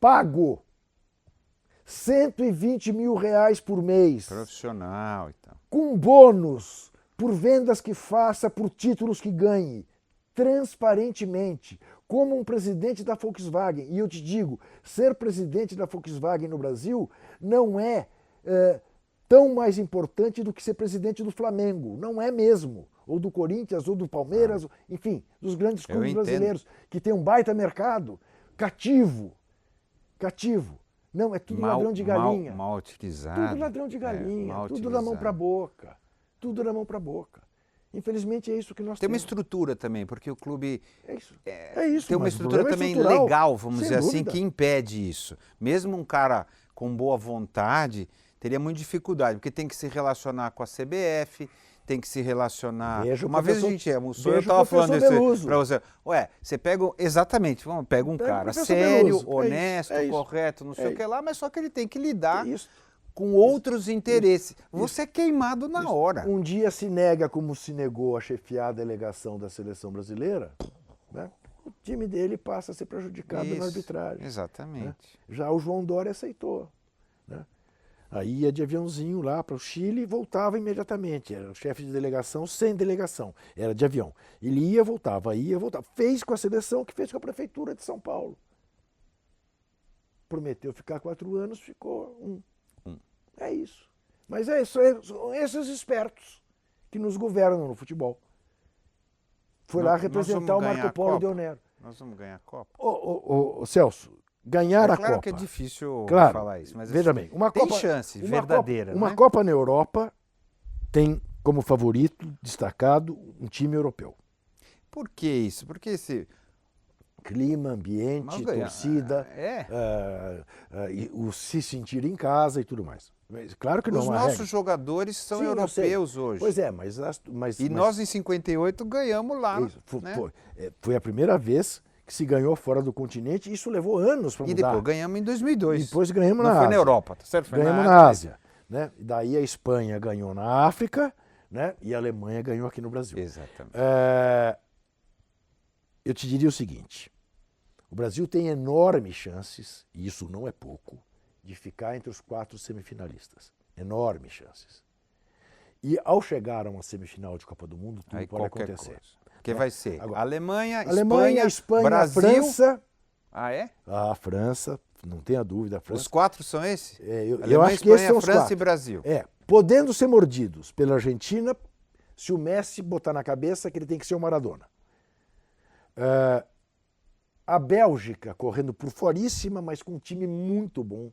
pago 120 mil reais por mês. Profissional e tal. Com bônus por vendas que faça, por títulos que ganhe, transparentemente, como um presidente da Volkswagen. E eu te digo, ser presidente da Volkswagen no Brasil não é tão mais importante do que ser presidente do Flamengo. Não é mesmo. Ou do Corinthians, ou do Palmeiras, enfim, dos grandes clubes brasileiros, que tem um baita mercado cativo. Não, é tudo ladrão de galinha. Mal utilizado. Tudo ladrão de galinha, tudo da mão para a boca. Tudo da mão para a boca. Infelizmente é isso que nós temos. Tem uma estrutura também, porque o clube... É isso. Tem uma estrutura também legal, vamos dizer assim, que impede isso. Mesmo um cara com boa vontade teria muita dificuldade, porque tem que se relacionar com a CBF, tem que se relacionar... Uma vez a gente almoçou, eu estava falando isso para você. Você pega... Exatamente, pega um cara sério, honesto, correto, não sei o que lá, mas só que ele tem que lidar com outros interesses. Você é queimado na hora. Um dia se nega, como se negou a chefiar a delegação da seleção brasileira, né? O time dele passa a ser prejudicado na arbitragem. Exatamente. Né? Já o João Dória aceitou. Né? Aí ia de aviãozinho lá para o Chile e voltava imediatamente. Era o chefe de delegação sem delegação. Era de avião. Ele ia, voltava. Fez com a seleção o que fez com a prefeitura de São Paulo. Prometeu ficar 4 anos, ficou 1. É isso. Mas são esses espertos que nos governam no futebol. Foi lá representar o Marco Polo Del Nero. Nós vamos ganhar a Copa. Celso, ganhar a Copa. Claro que é difícil falar isso, mas veja bem, uma tem Copa, chance verdadeira. Uma Copa na Europa tem como favorito destacado um time europeu. Por que isso? Porque esse clima, ambiente, torcida, o se sentir em casa e tudo mais. Claro que não. Os nossos jogadores são europeus hoje. Pois é, mas nós em 58 ganhamos lá. Foi a primeira vez que se ganhou fora do continente, e isso levou anos para mudar. E depois ganhamos em 2002. Depois ganhamos na Ásia. Não foi na Europa, tá certo? Ganhamos na Ásia. Né? E daí a Espanha ganhou na África, né? E a Alemanha ganhou aqui no Brasil. Exatamente. Eu te diria o seguinte, o Brasil tem enormes chances, e isso não é pouco, de ficar entre os 4 semifinalistas. Enormes chances. E ao chegar a uma semifinal de Copa do Mundo, tudo pode acontecer. Que vai ser agora, Alemanha, Espanha, Brasil, França. Ah, é? A França, não tenha dúvida. A França. Os 4 são esses? Eu acho que esses são os 4. França e Brasil. Podendo ser mordidos pela Argentina, se o Messi botar na cabeça que ele tem que ser o Maradona. A Bélgica correndo por foríssima, mas com um time muito bom,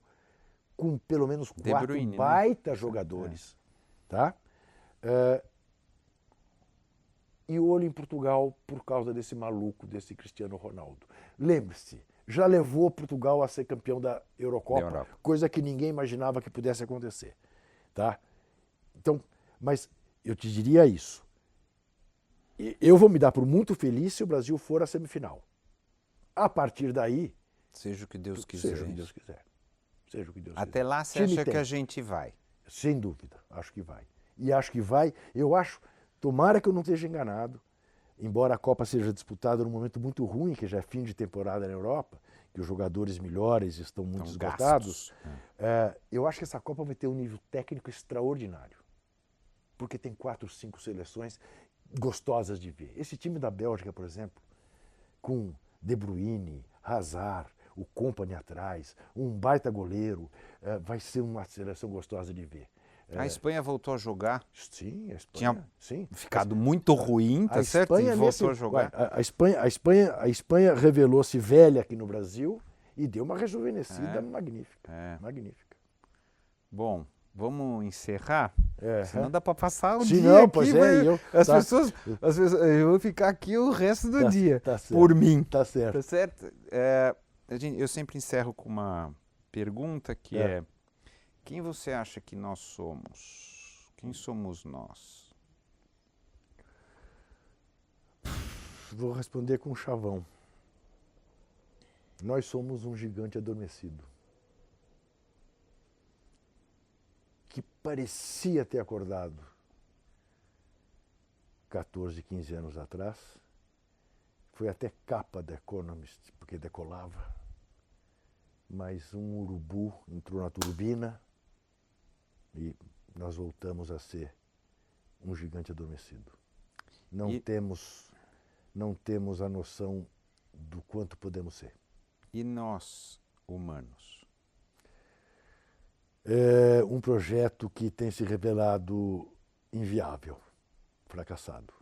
com pelo menos 4 baita jogadores. Tá? E o olho em Portugal por causa desse maluco, desse Cristiano Ronaldo. Lembre-se, já levou Portugal a ser campeão da Eurocopa, coisa que ninguém imaginava que pudesse acontecer. Tá? Então, mas eu te diria isso. Eu vou me dar por muito feliz se o Brasil for à semifinal. A partir daí... Seja o que Deus quiser. Seja o que Deus quiser. Seja o que Deus Até quiser. lá você Time acha tem. que a gente vai? Sem dúvida, acho que vai. E acho que vai, tomara que eu não esteja enganado, embora a Copa seja disputada num momento muito ruim, que já é fim de temporada na Europa, que os jogadores melhores estão muito esgotados, eu acho que essa Copa vai ter um nível técnico extraordinário. Porque tem 4, 5 seleções gostosas de ver. Esse time da Bélgica, por exemplo, com De Bruyne, Hazard, o Kompany atrás, um baita goleiro, vai ser uma seleção gostosa de ver. A Espanha voltou a jogar. Sim, a Espanha. Tinha sim. ficado muito ruim, tá certo? E voltou a jogar. A Espanha revelou-se velha aqui no Brasil e deu uma rejuvenescida magnífica. Magnífica. Bom, vamos encerrar? Senão dá para passar o Sim, dia não, aqui. pois As pessoas, eu vou ficar aqui o resto do dia, por mim. Tá certo. Tá certo? Eu sempre encerro com uma pergunta que é: quem você acha que nós somos? Quem somos nós? Vou responder com um chavão. Nós somos um gigante adormecido. Que parecia ter acordado 14, 15 anos atrás. Foi até capa da Economist, porque decolava. Mas um urubu entrou na turbina e nós voltamos a ser um gigante adormecido. Não temos a noção do quanto podemos ser. E nós, humanos? É um projeto que tem se revelado inviável, fracassado.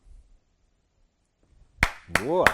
Boa!